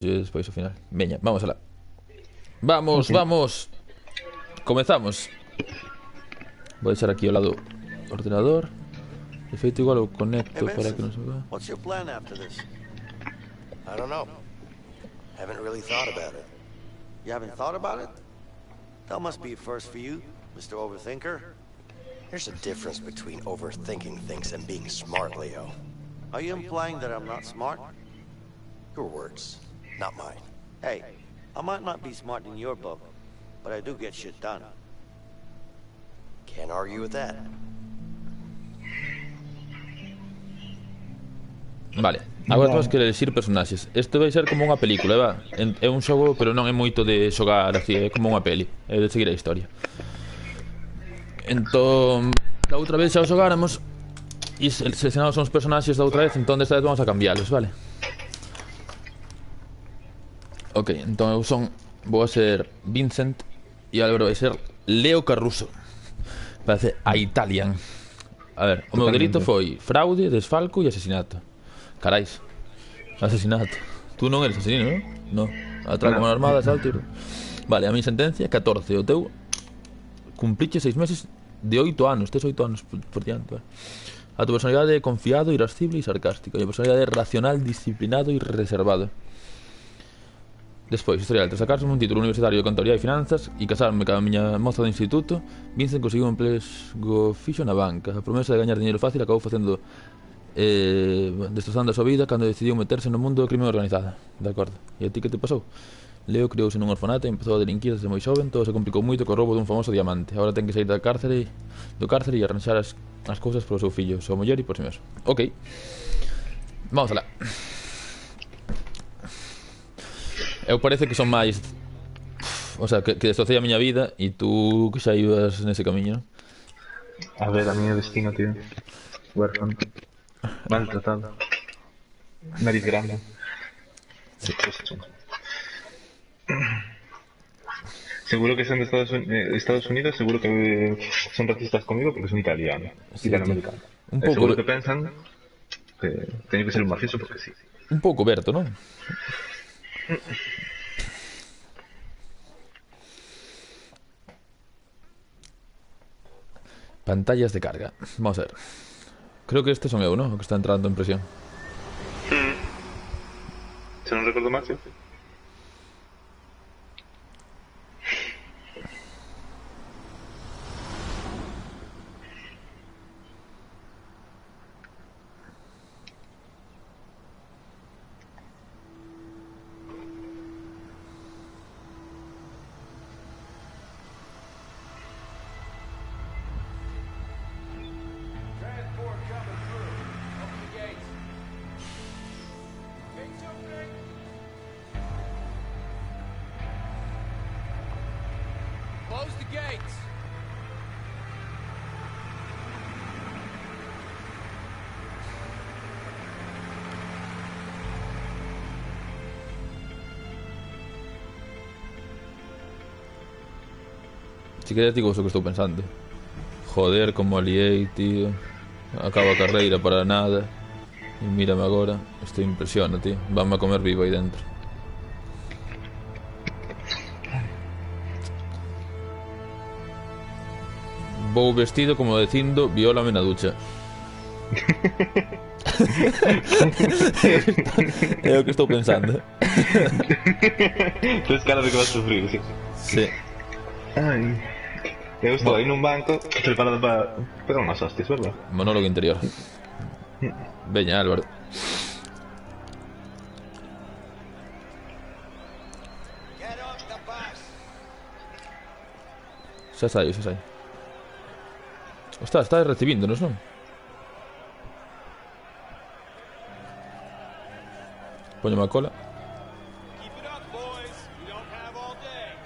E despois ao final. Veña, vamos alá. Vamos, vamos. Comezamos. Vou deixar aquí ao lado o ordenador. De feito, igual o conecto Hey, para Vincent, que non se vea. what's your plan after this? I don't know. Haven't really thought about it. You haven't thought about it? That must be a first for you, Mr. Overthinker. There's a difference between overthinking things and being smart, Leo. Are you implying that I'm not smart? Your words, not mine. Hey, I might not be smart in your book, but I do get shit done. Can't argue with that. Vale, agora temos que elegir personaxes. Isto vai ser como unha película, va? É un xogo, pero non é moito de xogar así. É como unha peli, é de seguir a historia. Entón, da outra vez xa o xogáramos e seleccionamos uns personaxes da outra vez. Entón desta vez vamos a cambiálos, vale? Ok, entón eu vou a ser Vincent e Álvaro vai ser Leo Carruso. Parece a Italian. A ver, o meu delito foi fraude, desfalco e asesinato. Carais, asesinato. Tú non eres asesino, non? No. Atraco con armada, salto. Vale, a mi sentencia 14. O teu cumpliche 6 meses de 8 anos. Tes 8 anos por diante, vale? A tu personalidade é confiado, irascible e sarcástico. E a personalidade é racional, disciplinado e reservado. Despois, historial, tras sacarse un título universitario de Contaduría e Finanzas e casarme ca miña moza do instituto, Vincent conseguiu un emprego fixo na banca. A promesa de gañar dinheiro fácil acabou facendo destrozando a súa vida cando decidiu meterse no mundo do crime organizado. De acordo. E a ti que te pasou? Leo criouse nun orfanato e empezou a delinquir desde moi xoven. Todo se complicou moito co roubo dun famoso diamante. Agora ten que sair do cárcere e arranxar as cousas polo seu fillo, súa muller e por si mesmo. Ok. Vamos alá. Eu parece que son máis... O sea, que destrocei a miña vida e tú que xa ibas nese camiño, non? A ver, a mí o destino, tío. Huérfano. Maltratado. Nariz grande. Sí. Seguro que son de Estados Unidos, seguro que son racistas conmigo porque son italiano. Sí, Italoamericano. un pouco. Seguro que pensan que teño que ser un mafioso porque sí. Un pouco Berto, non? Pantallas de carga. Vamos a ver. Creo que este son eu, ¿no? O que está entrando en presión. Se non recordo mal, sí. Transport coming through. Open the gates. Gates opening. Close the gates. Si queres digo o que estou pensando. Joder, como aliei, tío. Acabo a carreira para nada. E mírame agora. Isto impresiona, tío. Vanme a comer vivo aí dentro. Vou vestido como dicindo viólame na ducha. É o que estou pensando. Tens cara de que vas a sufrir, sí. Sí. Ai. Eu estou aí nun banco preparado para pegar unhas hostias, verdad? Monólogo interior. Veña, Álvaro. Get off the bus. Xa sai. Está recibíndonos, non? Póñome a cola. Keep it up, boys. We don't have all day.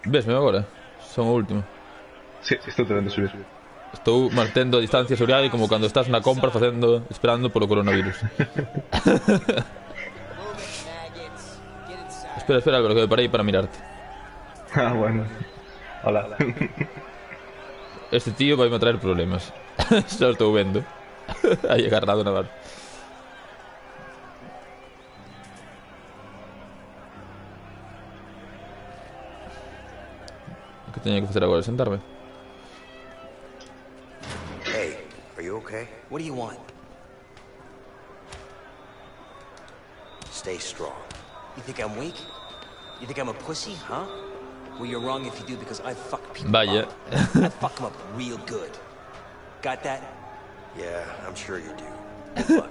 Vesme agora? Son o último. Sí, estou tentando subir. Estou mantendo a distancia de seguridade como cando estás na compra esperando polo coronavirus. Move it, maggots. Get inside. Espera, Álvaro, que me parei para mirarte. Ah, bueno. Hola. Este tío vai me traer problemas. Xa o estou vendo. Aí agarrado na bar. teño que facer agora, sentarme. Hey, are you okay? What do you want? Stay strong. You think I'm weak? You think I'm a pussy, huh? Well, you're wrong if you do, because I fuck people Vaya. up. I fuck them up real good. Got that? Yeah, I'm sure you do. Have fun.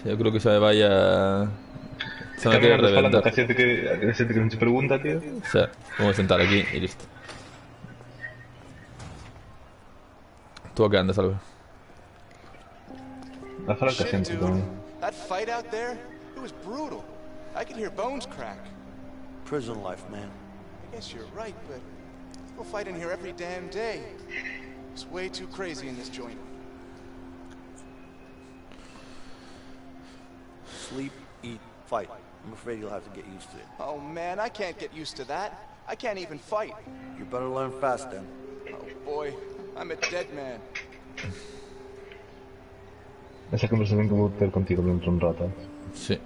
Eu creo que xa me vaya... Se me Cambia quere las espaldas, reventar. que hay gente que non se pregunta, tío. Xa, vamos a sentar aquí e listo. Tú a que andas, Álvaro? La sala que Shit, gente dude. también. That fight out there, it was brutal. I could hear bones crack. Prison life, man. I guess you're right, but people fight in here every damn day. It's way too crazy in this joint. Sleep, eat, fight. I'm afraid you'll have to get used to it. Oh man, I can't get used to that. I can't even fight. You better learn fast then. Oh boy, I'm a dead man. Esa conversación que voy a tener contigo dentro de un rato. Sí.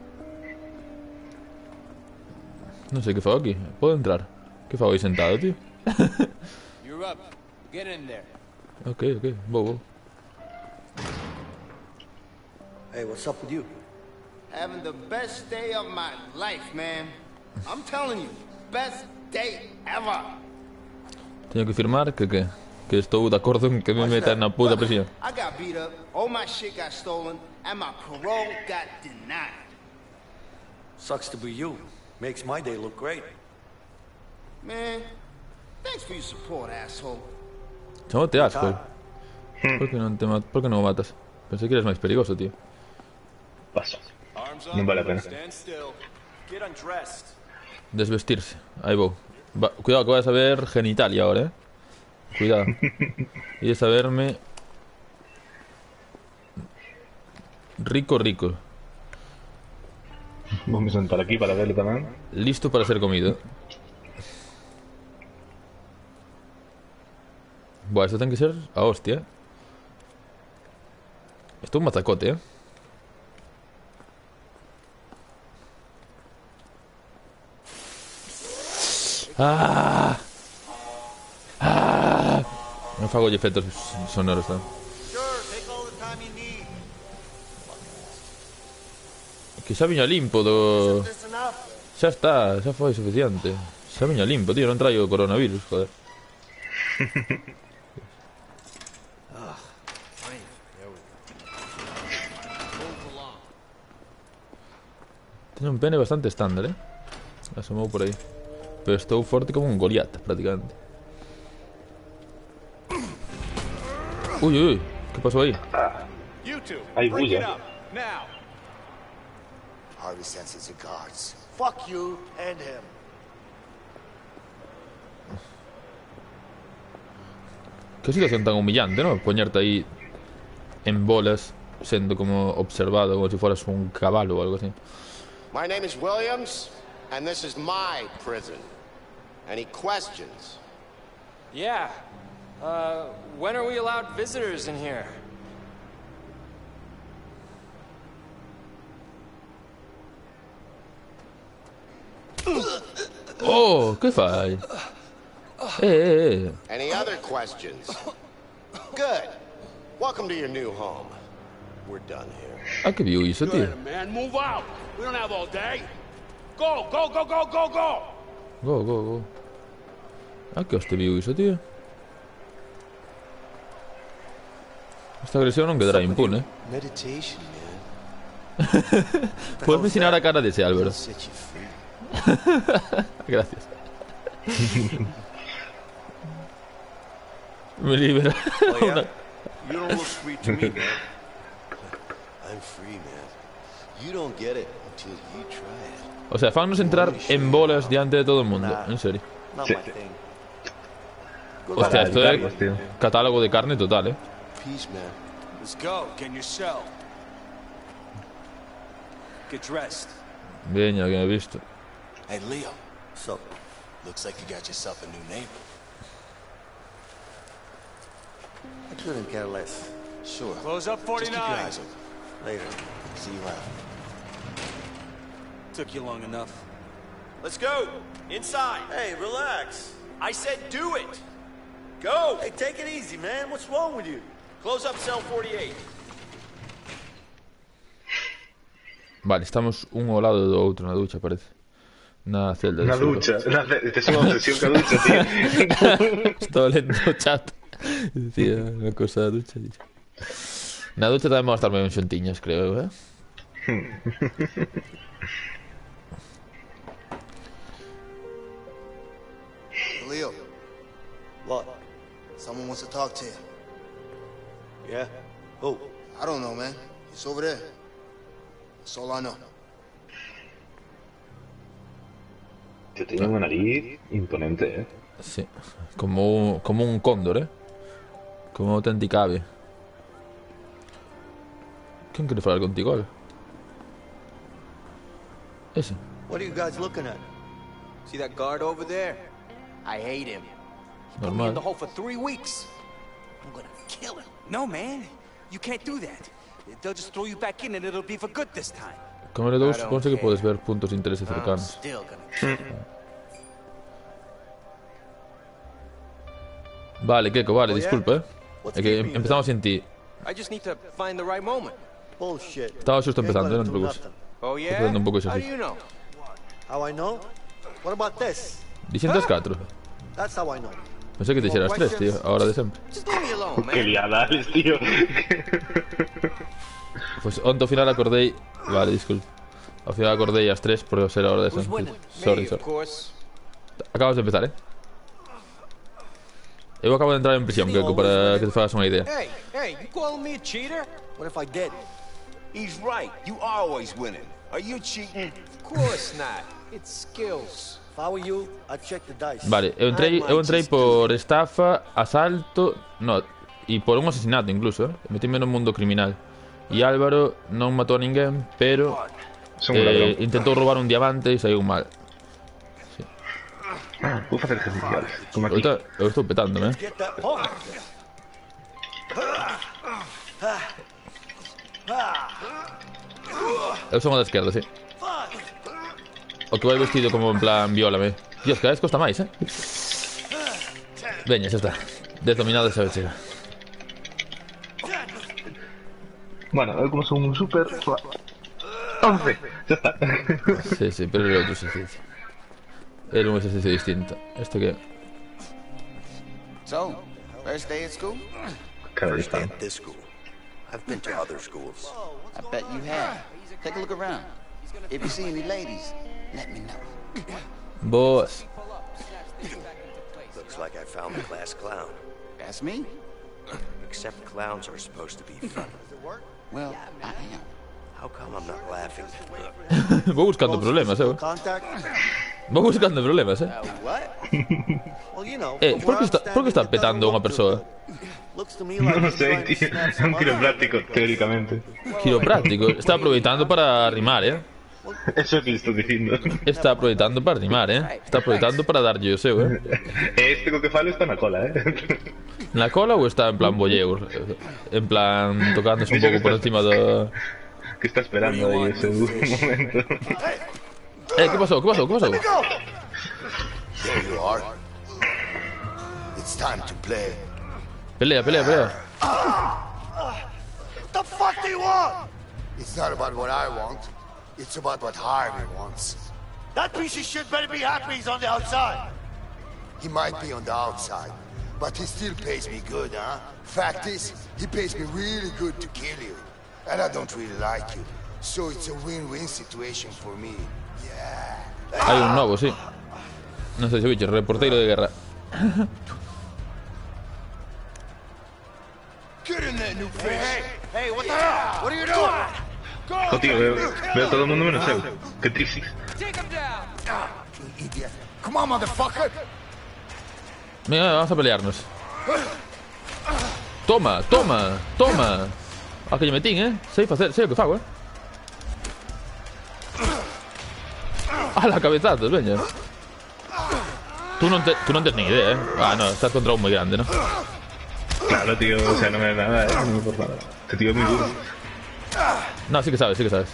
Non sei que fago aquí. Podo entrar? Que fago aí sentado, tío? You're up. Get in there. Ok, vou. Hey, what's up with you? Having the best day of my life, man. I'm telling you, best day ever. Teño que firmar que estou de acordo en que me metan na puta prisión. I got beat up, all my shit got stolen, and my parole got denied. Sucks to be you. Makes my day look great. Man, thanks for your support, asshole. Chamote asco. Por que non o matas? Pensei que eres máis perigoso, tío. Paso. Arms Non up. vale a pena. Stand still. Get undressed. Desvestirse. Aí vou. Cuidado que vas a ver genitalia ahora, Cuidado. Y a verme... Rico. Vamos a sentar aquí para verlo tamén. Listo para ser comido. Buah, esto tiene que ser a hostia. Esto es un mazacote, Non fago gli efectos sonoros, Sure, take all the time you need. Que xa viña limpo do... This enough? Xa está, xa foi suficiente. Xa viña limpo, tío, non traio coronavirus, joder. Teño un pene bastante estándar, Asomou por aí. Pero estou forte como un Goliat, prácticamente. Uy, que pasou aí? You two, Hay break it bulla. up. Now. Harvey senses the guards. Fuck you and him. Que situación tan humillante, ¿no? Poñerte aí en bolas, sendo como observado, como si fueras un cabalo o algo así. My name is Williams, and this is my prison. Any questions? Yeah. When are we allowed visitors in here? Oh, que fai? Any other questions? Good. Welcome to your new home. We're done here. Ah, que viu iso, tío? Man, move out. We don't have all day. Go, go, go, go, go, go. Go. Ah, que hoste viu iso, tío? Esta agresión non quedará impune. Meditation, man. Puedes me ensinar a cara dese, Álvaro. Set you free. Gracias. Me libera. Oh, yeah? You don't look free to me, man. I'm free, man. You don't get it until you try it. O sea, fannos entrar en bolas diante de todo el mundo. En serio. Not Sí. my thing. Hostia, esto Carlos, es tío. catálogo de carne total, Peace, man. Let's go. Get in your cell. Get dressed. Veña, que me he visto. Hey, Leo. So, Looks like you got yourself a new neighbor. I couldn't care less. Sure. Close up Just keep your 49. eyes open. Later. See you around. Took you long enough. Let's go. Inside. Hey, relax. I said do it. Go. Hey, take it easy, man. What's wrong with you? Close up cell 48. Vale, estamos un ao lado do outro na ducha, parece. Na celda. Na ducha. Esta é unha obsesión ca ducha, tío. Estaba lendo o chat. Decía unha cosa da ducha. Na ducha tamén vamos a estar moi xuntiñas, creo, Leo, What? someone wants to talk to you. Yeah? Who? I don't know, man. It's over there. That's all I know. Tío, tiene unha nariz imponente, Sí. Como un cóndor, Como unha auténtica ave. ¿Quién quiere falar contigo, Ale? Ese. What are you guys looking at? See that guard over there? I hate him. Put me in Normal. the hole for 3 weeks. I'm gonna kill him. No, man. You can't do that. They'll just throw you back in and it'll be for good this time. Con L2 supone que puedes ver puntos de interés cercanos. Still gonna kill him. Vale, Keiko, vale, Oh, yeah? disculpa, What's É que keeping you empezamos sin ti. I just need to find the right moment. Bullshit. Estaba xusto You ain't empezando, gonna non te do preocupes. nothing. Oh, yeah? perdendo un pouco ese How do así. you know? How I know? What about this? Dixentes 4. That's how I know. Pensei que te xeras 3, tío, a hora de sempre. Just leave me alone, Qué man. liada, Alex, tío. Pois onte ao final acordei... Vale, disculpa. Ao final acordei ás 3 por ser a hora de Who's sempre. winning? Sorry, Me, sorry. of course. Acabas de empezar, Eu acabo de entrar en prisión, Keiko, para que te fagas unha idea. Hey, you calling me a cheater? What if I did? He's right. You are always winning. Are you cheating? Of course not. It's skills. If I were you, I'd check the dice. Vale, eu entrei por estafa, asalto... No, e por un asesinato incluso, Metíme no mundo criminal. E Álvaro non matou a ninguén, pero... Son un ladrón. Intentou roubar un diamante e saiu mal. Vou facer ejercicio, Alex. Como aquí. Eu estou petando, Get that point. Eu son o da esquerda, sí. O que vai vestido como en plan viólame. Dios, cada vez costa máis, Veña, xa está. Desdominado esa vez chega. Bueno, eu como son un super... 11, xa está. Sí, pero era outro exercicio. Era un exercicio distinto. Este que... So, first day at school? Cara de First day fan. at this school. I've been to other schools. I bet you have. Take a look around. If you see any ladies, let me know. Boas. Looks like I found the class clown. That's me. Except clowns are supposed to be fun. Well, I am. How come I'm not laughing? Vou buscando problemas, Contact? Vou buscando problemas, What? Well, you know. Por que está petando unha persoa? Looks to me like Non he's sei, trying to tío. snap É un some quiropráctico, teóricamente. Quiropráctico. Está aproveitando para rimar, Eso é o que estou dicindo. Está aproveitando para rimar, Está aproveitando para darlle o seu, Este co que falo está na cola, Na cola ou está en plan bolleur? En plan tocándose un pouco por encima do... Que está esperando aí ese momento. Que pasou? Que pasou? Que pasou? There you are. It's time to play. Pelea, pelea, pelea. The fuck do you want? It's not about what I want. It's about what Harvey wants. That piece of shit better be happy he's on the outside. He might be on the outside, but he still pays me good, huh? Fact is, he pays me really good to kill you. And I don't really like you. So it's a win-win situation for me. Yeah. Hai un novo, sí. Non sei se bicho, reporteiro de guerra. Get in there, new face. Hey, what the hell? What are you doing? Jo, tío, veo todo el mundo menos eu. Que triste. Take him down! You idiot. Come on, motherfucker. Venga, vamos a pelearnos. Toma, toma, toma. A que lle metín, sei o que fago, A la cabezazos, veña. Tú non tes ni idea, Ah, no, estás contra un moi grande, ¿no? Claro, tío, o sea, no me da nada, no me importa nada. Este tío es muy duro. No, sí que sabes, sí que sabes.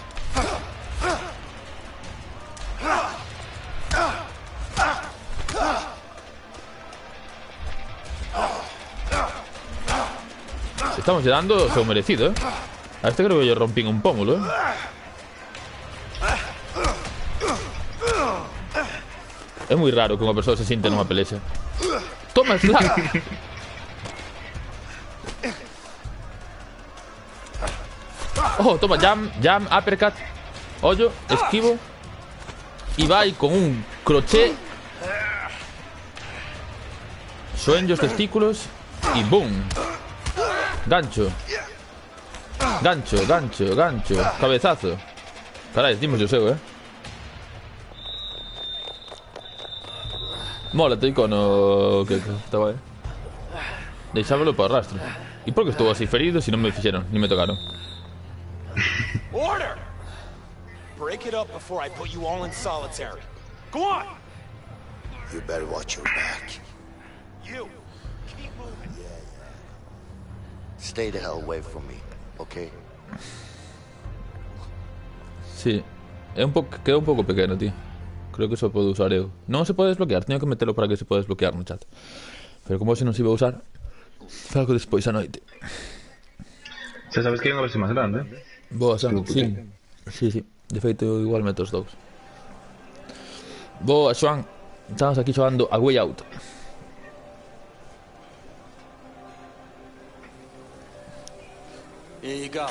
Estamos llegando, se lo merecido, A este creo que yo rompí un pómulo, Es muy raro que una persona se siente en una pelea. Toma el slap. Oh, toma, jam, uppercut. Hoyo, esquivo. Y va ahí con un crochet. Sueños, testículos. Y boom. Gancho. Gancho, gancho, gancho. Cabezazo. Caray, dimos yo sé, Mola este icono que está guay. Deixámelo para rastro. ¿Y por qué estuvo así ferido si no me fixeron ni me tocaron? Order! Break it up before I put you all in solitary. Go on! You better watch your back. You! Keep moving. Stay the hell away from me, okay? Sí. Queda un poco pequeño, tío. Creo que eso puedo usar yo. No se puede desbloquear, tengo que meterlo para que se pueda desbloquear no chat. Pero como se non se iba a usar, falgo despois a noite. Xa sabes que hai unha versión máis grande? Boa, Sam, sí. Sí. De feito, igual meto os dous. Boa, Xoan. Estamos aquí xogando a Way Out. Here you go.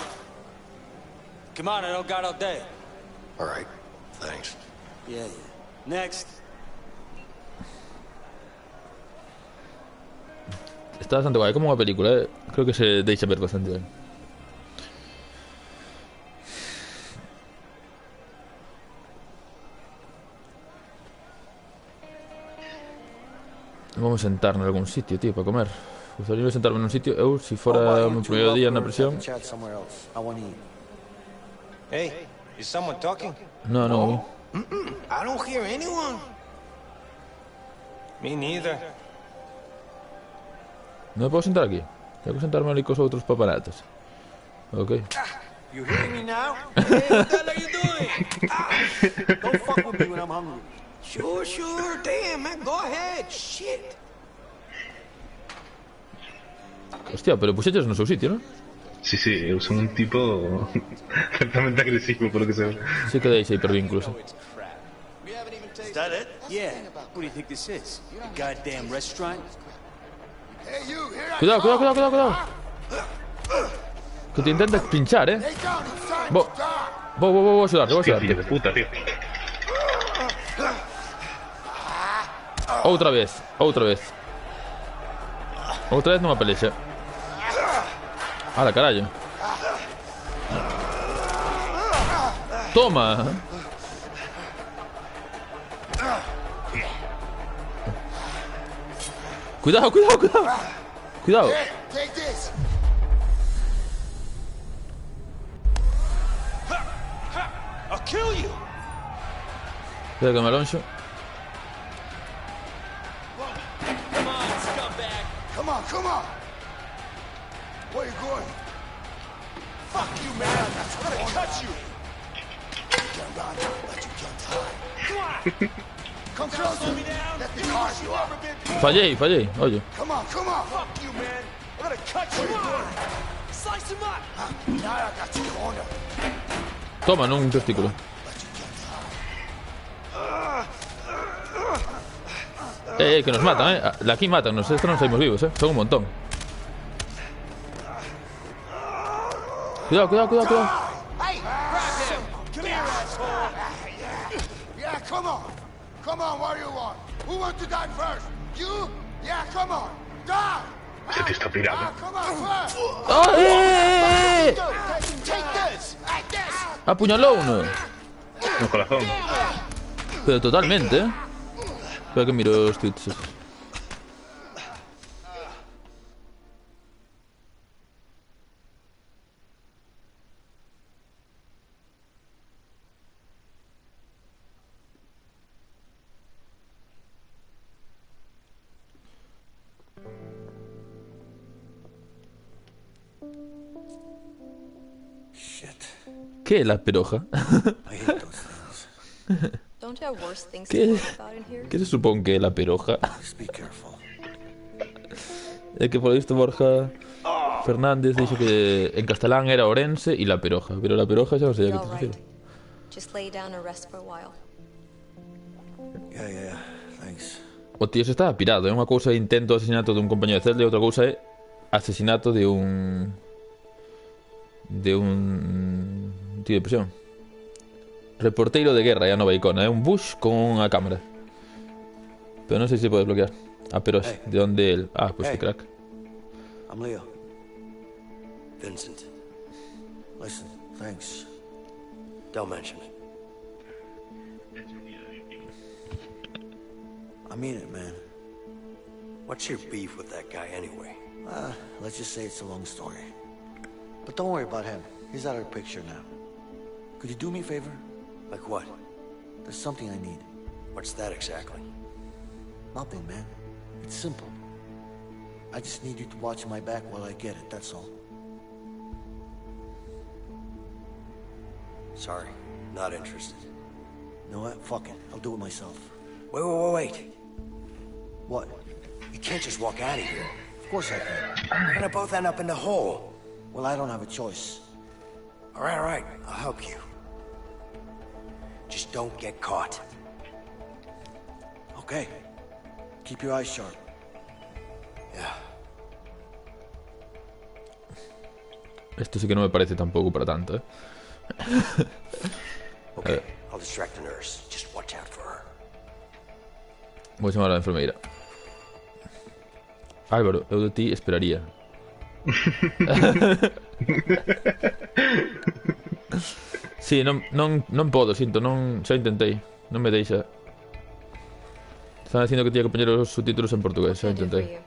Come on, I don't got all day. All right, thanks. Yeah. Next. Está bastante guay, como unha película, Creo que se deixa ver bastante ben. Vamos a sentarnos en algún sitio, tío, para comer. Gustaría sentarme en un sitio. Eu, si fora o meu primeiro día na prisión. Hey, is someone talking? No. I don't hear anyone. Me neither. Non me podo sentar aquí. Tengo que sentarme ali cos outros papanatos. Ok. You hearing me now? Hey, what the hell are you doing? Don't fuck with me when I'm hungry. Sure. Damn, man, go ahead. Shit. Hostia, pero puxeches no seu sitio, non? Sí, eu son un tipo certamente agresivo, por lo que se ve. Sí que deixa hipervínculos. Is that it? Yeah. What do you think this is? A goddamn restaurant? Hey, you, here I Cuidado. Que te intentas pinchar, Lay down inside. Vou axudarte, Hostia, fillo de puta, tío. Outra vez. Outra vez nunha pelexa. Ala, carallo. Toma. Cuidado. Here, take this. I'll kill you! Cuidado que me alonxo. Come on, scumbag! Come on. Where you going? Fuck you, man! I'm gonna cut you! You can run, but you can't hide. Come on! Come closer. Let me carve you up. Fallei, oye. Come on. Fuck you, man! I'm gonna cut you! Come on! Slice him up! Now I got you cornered. Toma, nun testículo. Que nos matan, De aquí matan, estos non saímos vivos, Son un montón. Cuidado. Hey, grab him! Come here, asshole! Yeah, come on, what do you want? Who wants to die first? You? Yeah, come on, die! Ese tío está pirado. Come on, first! Take this! Like this! Apuñalou uno. No corazón. Pero totalmente, Espera que miro os tweets. ¿Qué es la peroja? ¿Qué se supone que es la peroja? Es que por lo visto Borja Fernández dice que en castelán era Orense y La Peroja, pero La Peroja xa non sei a que te refiro. Just lay down and rest for a while. Yeah, thanks. O tío se estaba pirado, é unha cousa é intento de asesinato dun compañero de celda e outra cousa é asesinato de un tío de prisión. Reporteiro de guerra, é a nova icona, é un Bush con unha cámara. Pero non sei se pode bloquear. Ah, pero de onde el... Ah, pues que crack. I'm Leo. Vincent. Listen, thanks. Don't mention it. I mean it, man. What's your beef with that guy anyway? Let's just say it's a long story. But don't worry about him. He's out of the picture now. Could you do me a favor? Like what? There's something I need. What's that exactly? Nothing, man. It's simple. I just need you to watch my back while I get it, that's all. Sorry, not interested. You know what? Fuck it. I'll do it myself. Wait. What? You can't just walk out of here. Of course I can. We're gonna both end up in the hole. Well, I don't have a choice. All right. I'll help you. Just don't get caught. Okay. Keep your eyes sharp. Yeah. Esto sí que no me parece tampoco para tanto, Okay, I'll distract the nurse. Just watch out for her. Vou chamar a enfermeira. Álvaro, eu de ti esperaría. Sí, non podo, sinto, non, xa intentei. Non me deixa. Están dicindo que tiña que poñer os subtítulos en portugués, xa intentei.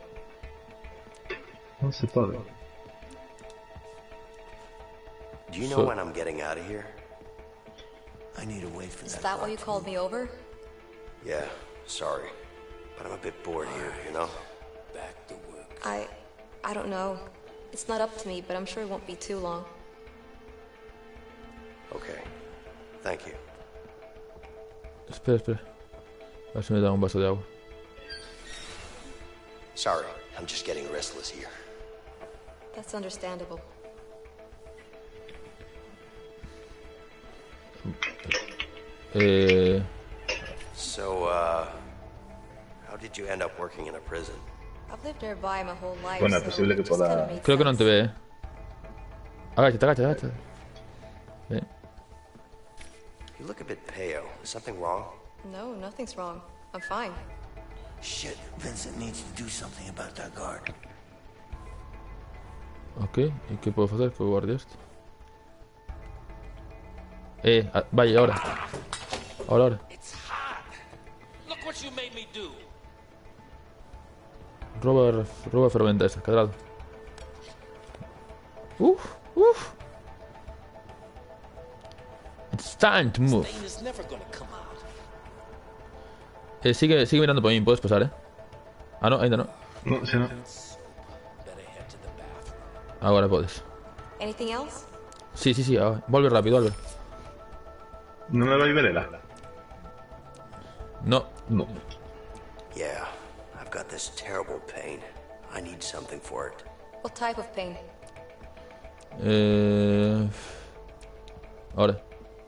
Non se pode. Do you know when I'm getting out of here? I need to wait for Is that. that why you called me over? Yeah, sorry. But I'm a bit bored here, you know? Back to work. I don't know. It's not up to me, but I'm sure it won't be too long. Okay. Thank you. Espera. A ver se me da un vaso de agua. Sorry, I'm just getting restless here. That's understandable. So, how did you end up working in a prison? I've lived nearby my whole life, Bueno, so posible que it just pueda- kinda made Creo que non te sense. ve, Agáchate. Ven. You look a bit pale. Is something wrong? No, nothing's wrong. I'm fine. Shit, Vincent needs to do something about that guard. Ok, e que podo facer co guardia este? Vai, ahora. Ahora. It's hot. Look what you made me do. Roba a ferramenta esa, cadrado. Uf. It's time to move. Stain is never gonna come out. Sigue mirando por mí, puedes pasar, Ah, no, ainda no. No, se no. Better head to the bathroom. Agora podes. Anything else? Sí, volve rápido, volve. Non me vai verela? No. No. Yeah, I've got this terrible pain. I need something for it. What type of pain? Ahora.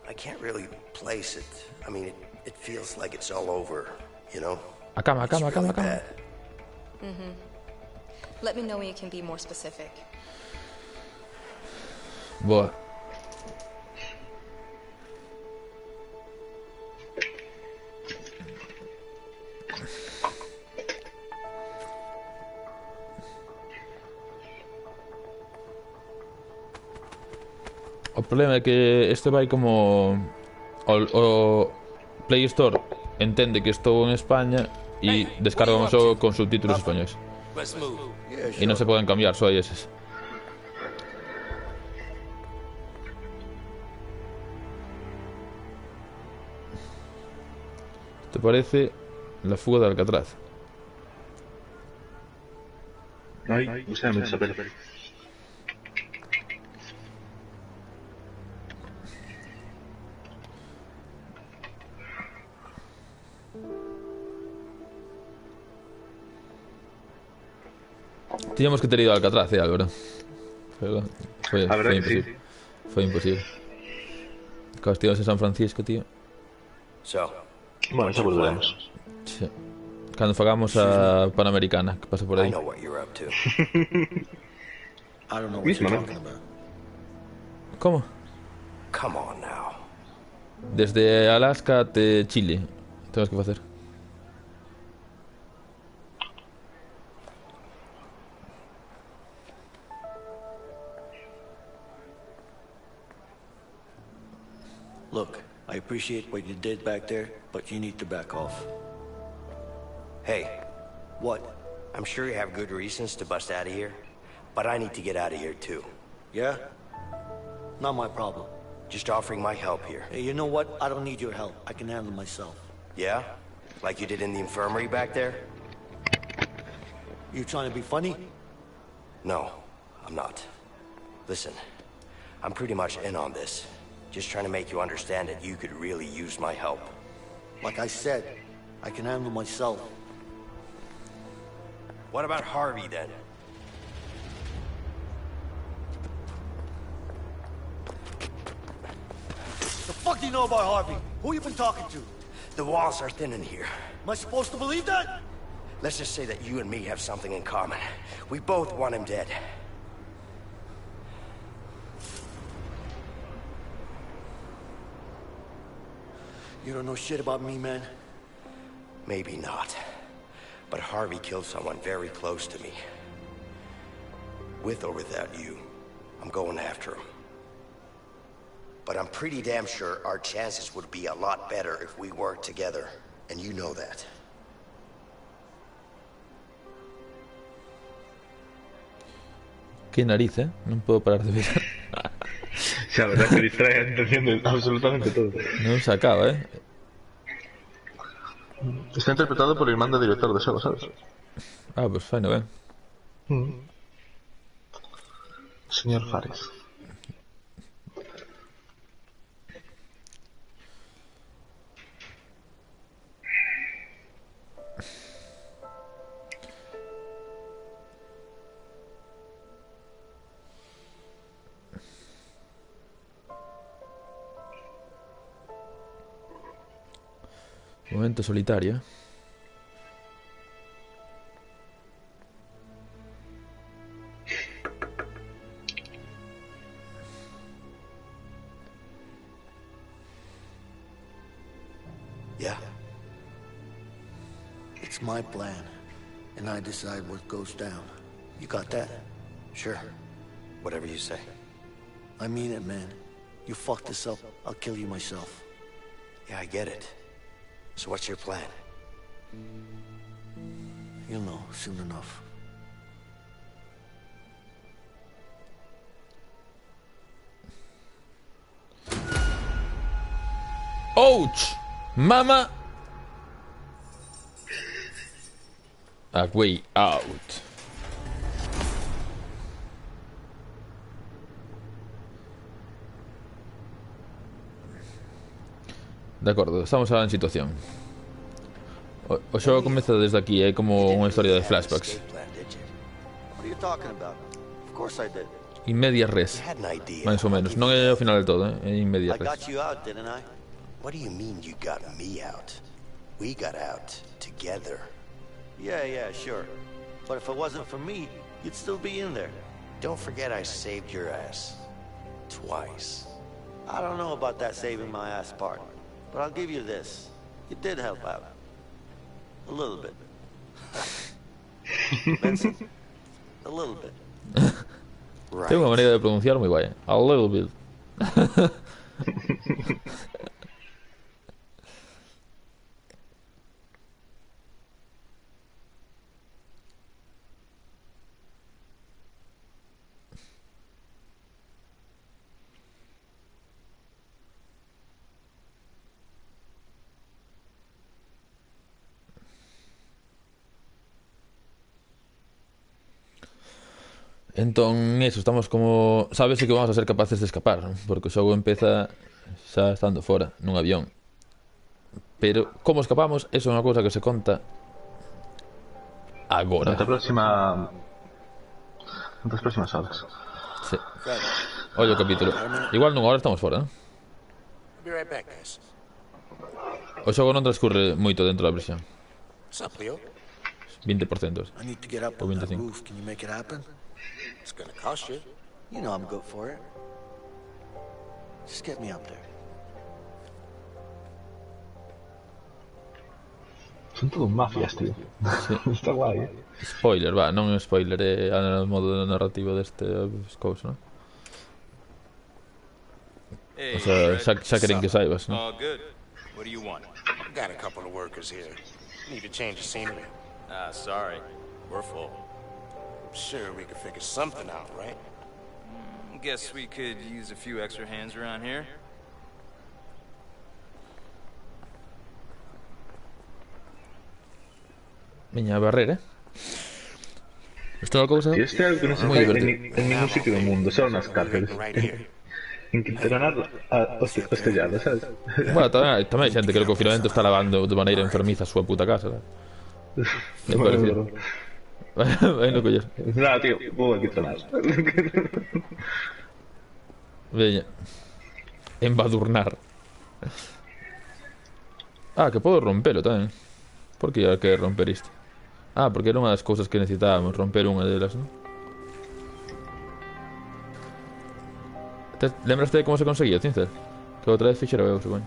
I can't really place it. I mean, it feels like it's all over, you know? A cama. It's really bad. Let me know when you can be more specific. Boa. O problema é que este vai como o Play Store entende que estou en España e descarga o xogo con subtítulos españoles Let's move. e non se poden cambiar, só hai eses. ¿Te parece la fuga de Alcatraz? Ai, o sea, me desaparece. Tiñamos que ter ido a Alcatraz, Álvaro. Pero fue A ver, imposible. sí. Fue imposible. Cuando estivemos en San Francisco, tío. Bueno, eso volveremos. Sí. Cuando fagamos a Panamericana, que pasa por I ahí. know what you're up to. I don't know what you're talking about. ¿Cómo? Come on now. Desde Alaska até Chile. Temos que facer. Look, I appreciate what you did back there, but you need to back off. Hey, What? I'm sure you have good reasons to bust out of here, but I need to get out of here too. Yeah? Not my problem. Just offering my help here. Hey, you know what? I don't need your help. I can handle myself. Yeah? Like you did in the infirmary back there? You trying to be funny? No, I'm not. Listen, I'm pretty much in on this. Just trying to make you understand that you could really use my help. Like I said, I can handle myself. What about Harvey then? The fuck do you know about Harvey? Who you been talking to? The walls are thin in here. Am I supposed to believe that? Let's just say that you and me have something in common. We both want him dead. You don't know shit about me, man. Maybe not. But Harvey killed someone very close to me. With or without you, I'm going after him. But I'm pretty damn sure our chances would be a lot better if we worked together. And you know that. Qué nariz, ¿eh? Non podo parar de ver. Sí, la verdad es que distrae la atención de absolutamente todo. Non se acaba, ¿eh? Está interpretado por el mando director de Seba, ¿sabes? Ah, pues fai, no ben. Señor Fares. Momento solitario. Yeah. It's my plan, and I decide what goes down. You got that? Sure. Whatever you say. I mean it, man. You fuck this up, I'll kill you myself. Yeah, I get it. So what's your plan? You'll know soon enough. Ouch! Mama! A way out. De acordo, estamos ahora en situación. O xogo comeza desde aquí, é como unha historia de flashbacks. What are you talking about? Of course I did. In medias res, máis ou menos. Non é o final del todo, é in medias I res. got you out, didn't I? What do you mean you got me out? We got out together. Yeah, sure. But if it wasn't for me, you'd still be in there. Don't forget I saved your ass. Twice. I don't know about that saving my ass part, but I'll give you this. You did help out. A little bit. Benson? A little bit. Ten unha maneira de pronunciar moi guai. A little bit. Entón, eso, estamos como... Sábese que vamos a ser capaces de escapar, non? Porque o xogo empeza xa estando fora, nun avión. Pero, como escapamos, eso é unha cousa que se conta agora. Nas próximas horas. Sí. Ollo o capítulo. Igual nunha hora estamos fora, non? I'll be right back, guys. O xogo non transcurre moito dentro da prisión. What's up, Leo? 20%. I need to get up O on that 25. roof. Can you make it happen? It's gonna cost you. You know I'm good for it. Just get me up there. Son todos mafias, tío. Está guay, Spoiler, va, non é spoiler, é a modo narrativo deste cousa, non? O sea, xa queren que saibas, non? All good. What do you want? Got a couple of workers here. Need to change the scenery. Sorry. We're full. Sure, we could figure something out, right? Guess we could use a few extra hands around here. Veña, a barrer, Isto é unha cousa Tío, este é algo que non se moi fai divertido. en ningún sitio do mundo, só nas cárceles. En Quintana hostellado, sabes? Bueno, tamén hai xente que o confinamento está lavando de maneira enfermiza a súa puta casa, sabes? É parecido. Vai no coller. Nada, tío, vou aquí tronar. Veña. Embadurnar. Ah, que podo rompelo tamén. Por que hai que romper isto? Ah, porque era unha das cousas que necesitábamos, romper unha delas, non? Lembraste de como se conseguía, Cincel? Que outra vez fixera eu, supoño.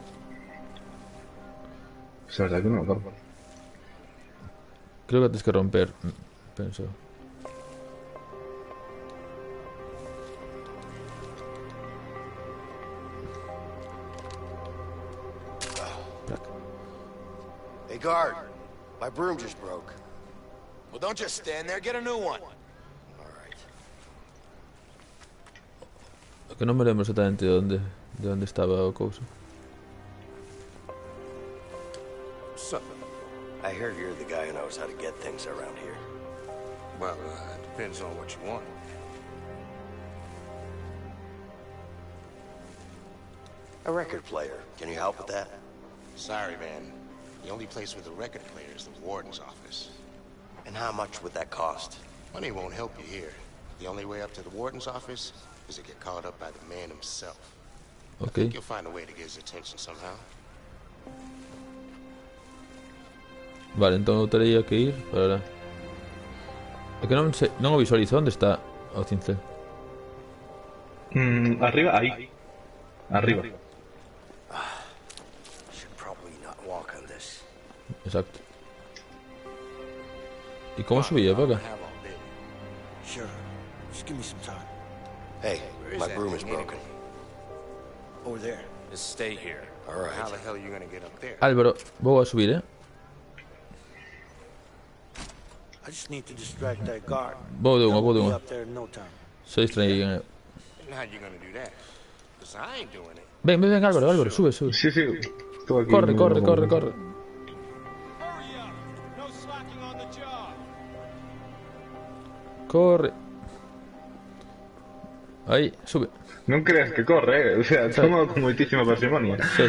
Pues la verdad que non me acordo. Creo que tens que romper, penso. Hey, guard. My broom just broke. Well, don't just stand there. Get a new one. All right. Que non me lembro exactamente de onde estaba o couso. So, I heard you're the guy who knows how to get things around here. well, it depends on what you want. A record player. Can you help with that? Sorry, man. The only place with a record player is the warden's office. And how much would that cost? Money won't help you here. The only way up to the warden's office is to get called up by the man himself. I Ok. think you'll find a way to get his attention somehow. Vale, entón eu teria que ir para... É que non sei, non o visualizo. Onde está o cincel? Arriba, aí. Arriba. Should probably not walk on this. Exacto. E como subía para acá? Have all day. Sure. Just give me some time. Hey, Where is my that broom is thing broken. anyway? Over there. Just stay here. All right. How the hell are you gonna get up there? Álvaro, vou a subir, I just need to distract that guard. Vou de unha, vou de I'll be unha. up there in no time. Se distraí. And how you gonna do that? Because I ain't doing it. Ven, Álvaro, sube, sube. Sí, sí. Estuve aquí. Corre, corre, corre, corre. Corre. Aí, sube. Non creas que corre, O sea, toma con moitísima parsimonia. Sí.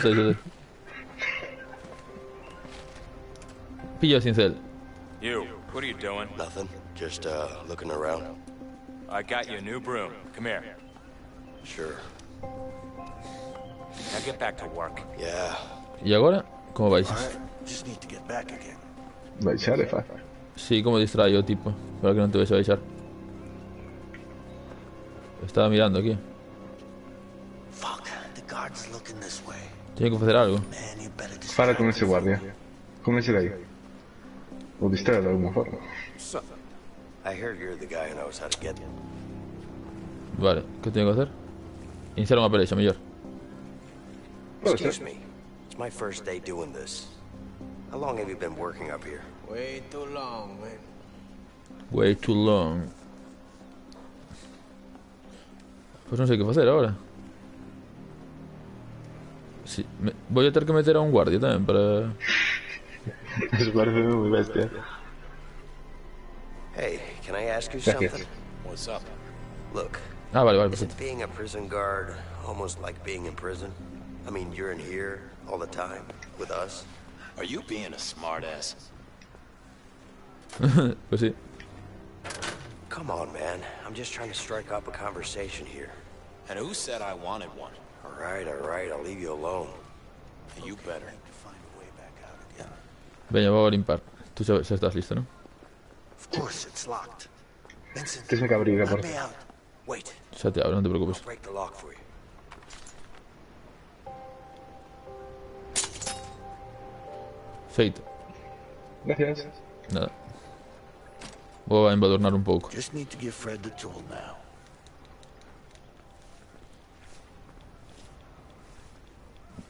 Pilla o cincel. You, what are you doing? Nothing. Just, looking around. I got you a new broom. Come here. Sure. Now get back to work. Yeah. E agora? Como vais? Alright. Just need to get back again. Baixar é fácil. Sí, como distraio o tipo, para que non te vexa baixar. Estaba mirando aquí. Fuck. The guard's looking this way. Teño que facer algo. Man, you better distract Fala con ese guardia. Con ese de aí. O distrae de alguma forma. So, I heard you're the guy who knows how to get... Vale, que teño que hacer? Iniciar unha pelexa, mellor. Excuse me. It's my first day doing this. How long have you been working up here? Way too long, man. Way too long. Pois non sei que facer agora. Sí, voy a ter que meter a un guardia tamén para... Eso parece moi bestia. Hey, can I ask you Gracias. something? what's up? Look, Vale, isn't perfecto. being a prison guard almost like being in prison? I mean, you're in here all the time with us. Are you being a smartass? Pois sí. Come on, man. I'm just trying to strike up a conversation here. And who said I wanted one? All right, I'll leave you alone. You better. Venga, vamos a limpar. Tú ya estás listo, ¿no? Of course, it's locked. Vincent, Este es un cabrillo que let por... me out. Wait, Ya te abro, no te I'll preocupes. break the lock for you. Feito. Gracias. Nada. Voy a embadurnar un pouco. Just need to give Fred the tool now.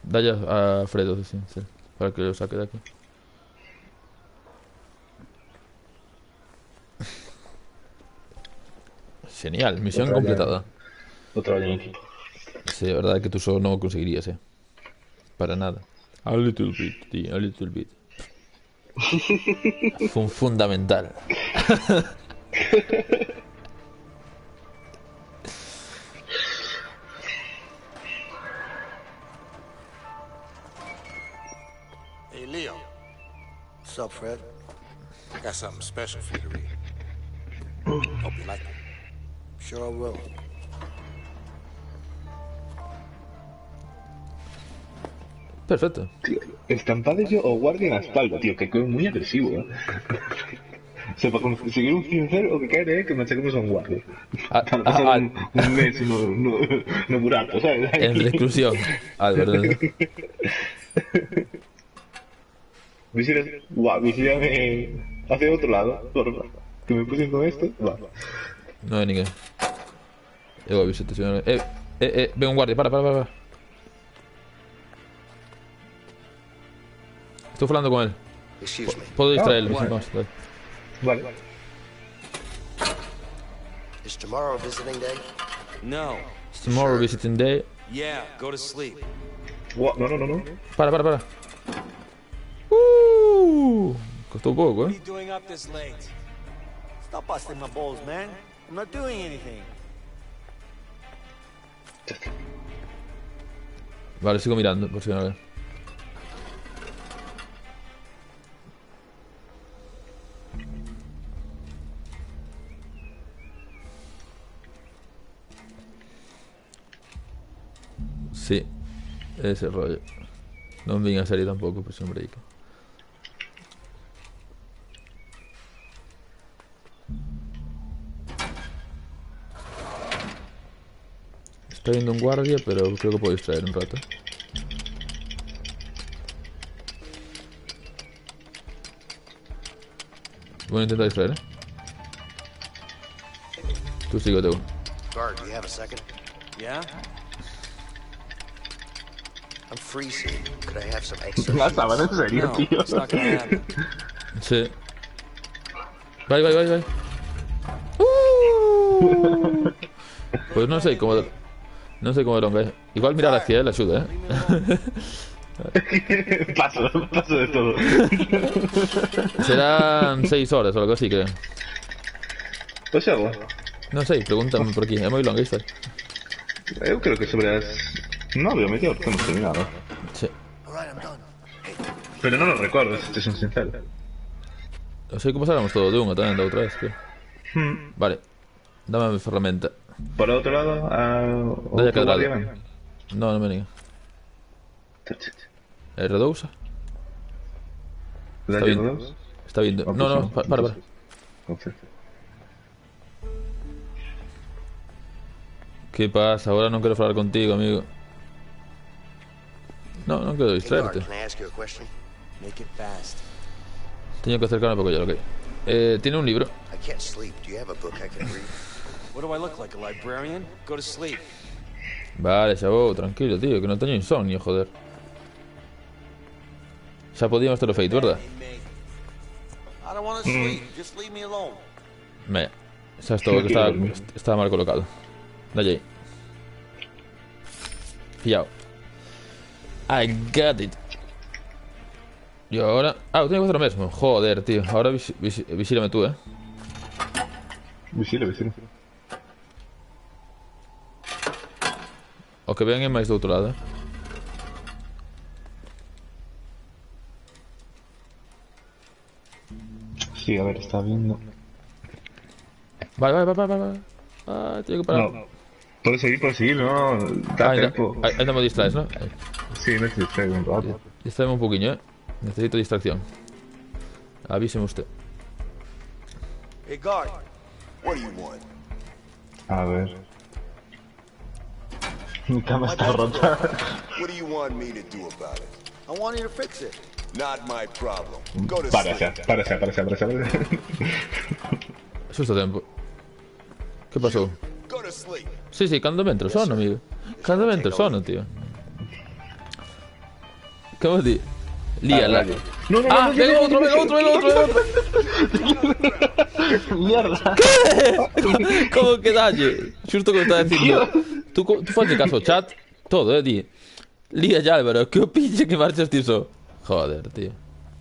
Dale a Fredo, sí, sí, para que lo saque de aquí. Genial, misión Otra completada. Otro año en equipo. Sí, de verdad que tú solo no conseguirías, Para nada. A little bit, tío, a little bit. Fue fundamental. Hey, Leo. What's up, Fred? I got something special for you to read. Hope you like it. Sure I will. Perfecto. Tío, estampadillo o guardia en la espalda, tío, que es muy agresivo, ¿eh? O sea, para conseguir un pincel o que cae que machacamos a un guardia. Para pasar un mes no burato, ¿sabes? En reclusión, Álvaro. Vigílame hacia otro lado, por favor. Que me puse con esto, va. No hay ninguém. Eu aviso-te, señor. Ven un guardia, para. Estoy hablando con él. Excuse me. Puedo distraerlo, bueno. sin más, dale. Vale. Is tomorrow visiting day? No. It's tomorrow visiting day. Yeah, go to sleep. No. Para. Costó un poco, What are you doing up this late? Stop busting my balls, man. I'm not doing anything. Vale, sigo mirando, por si no ve. Sí, ese rollo. No me vine a serie tampoco, por siempre. Está viendo un guardia, pero creo que puedo distraer un rato. Voy a intentar distraer, Tú sigo, Teo. Guard, do you have a second? Yeah? I'm freezing. Could I have some extra? La sábana, en serio, No, tío. it's not gonna happen. Sí. Bye. Pues no sé cómo... No sé cómo longa. Igual mirar hacia él ayuda, paso de todo. Serán 6 horas o algo así, creo. Pues agua. No sé, pregúntame por aquí. É moi longa isto. Eu creo que sobre as 9 ou media hemos terminado. Sí. Alright, I'm done. Pero non lo recuerdo, si te son sincero. Non sei como pasáramos todo de unha tamén da outra vez, creo. Vale. Dame a mi ferramenta. Por outro lado, Dale a outro cadrado. guardia ven. No, non me niga. R2? Dalle vindo. dos. Está vindo. Ah, No, pues para. Perfecto. Que pasa? Ahora non quero falar contigo, amigo. No, non quero Hey, guard, distraerte. can I ask you a question? Make it fast. Teño que acercarme para collar, ok. Tiene un libro. I can't sleep. Do you have a book I can read? What do I look like, a librarian? Go to sleep. Vale, xa vou, tranquilo, tío, que non teño insomnio, joder. Xa podíamos ter o feito, verdad? I don't want to sleep. Just leave me alone. Mira, xa estou, que estaba mal colocado. Dalle aí. Pillao. I got it. E agora... eu teño que facer o mesmo. Joder, tío. Ahora visílame tú, Visile. O que ven é máis do outro lado, Sí, a ver, está viendo. Vale. Ah, tengo que parar. No. Puedes seguir, no. Da tiempo. Ahí no me distraes, ¿no? Sí, no te distraigo un rato. Distráeme un poquillo, necesito distracción. Avíseme usted. Hey, guard. What do you want? A ver. Mi cama está rota. What do you want me to do about it? I want you to fix it. Not my problem. Go to Para sleep. xa. Xusto tempo. Que pasou? Go to sleep. Sí, cando me entro sono, amigo. Cando me entro sono, tío. Como di? Líala. No, venga outro. Mierda. ¿Qué? Como que dalle? Xusto como está dicindo. Tú faste caso ao chat, todo, di. Lía ya, Álvaro, que o pinche que marchas ti só. Joder, tío.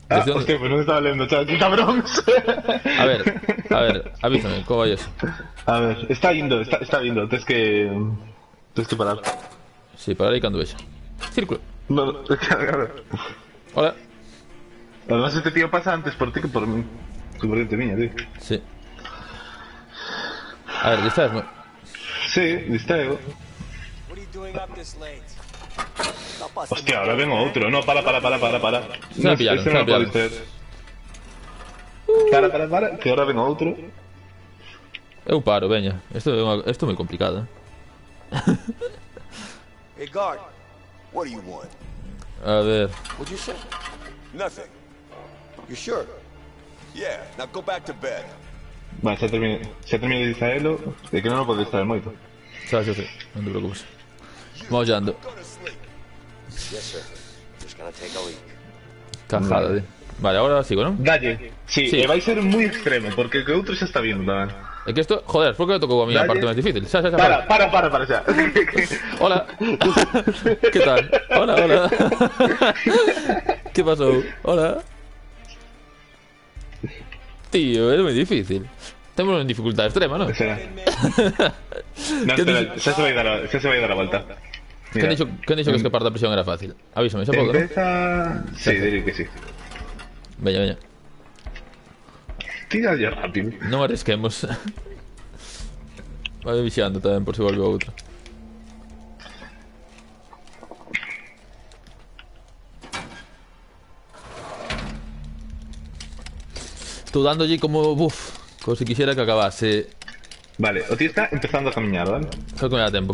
Hostia, pues no estaba leyendo, chaval, qué cabrón. A ver, avísame, ¿cómo va eso? A ver, está viendo, tienes que parar. Sí, parar ahí cando vexa. Círculo. No, claro. Hola. Además este tío pasa antes por ti que por mí. Suficiente mía, tío. Sí. A ver, distraesme. Sí, distraigo. What are you doing up this late? Hostia, ahora vengo otro. No, para. Se me pillaron, este no lo puedo distraer. Para, que ahora vengo otro. Eu paro, veña. Isto é moi complicado. Hey, guard. What do you want? A ver. What'd you say? Nothing. You sure? Yeah, now go back to bed. Vale, xa termino de distraerlo. De que non lo podo distraer moito. Xa, non te preocupes. Vamos llando. Go to sleep. Yes, sir. Just gonna take a leak. Cajada, tío. Vale, ahora sigo, ¿no? Dalle. Sí, Sí. vai ser moi extremo, porque o que outro xa está viendo tamén. É que isto, joder, por que tocou a mí a Dalle. parte máis difícil? Xa, Para xa. Hola. Que tal? Hola. Que pasou? Hola. Tío, é moi difícil. Temos en dificultad extrema, ¿no? Espera. No, ¿Qué espera, dices? xa se vai dar a volta. Quen dixo que escapar da prisión era fácil? Avísame, xa podo, ¿no? Empeza... Sí, diré que sí. Veña. Tira ya rápido. Non arrisquemos. Vai vixiando tamén por se volve outro. Estou dándolle como... como se quixera que acabase. Vale, o tío está empezando a camiñar, ¿vale? Creo que me da tempo,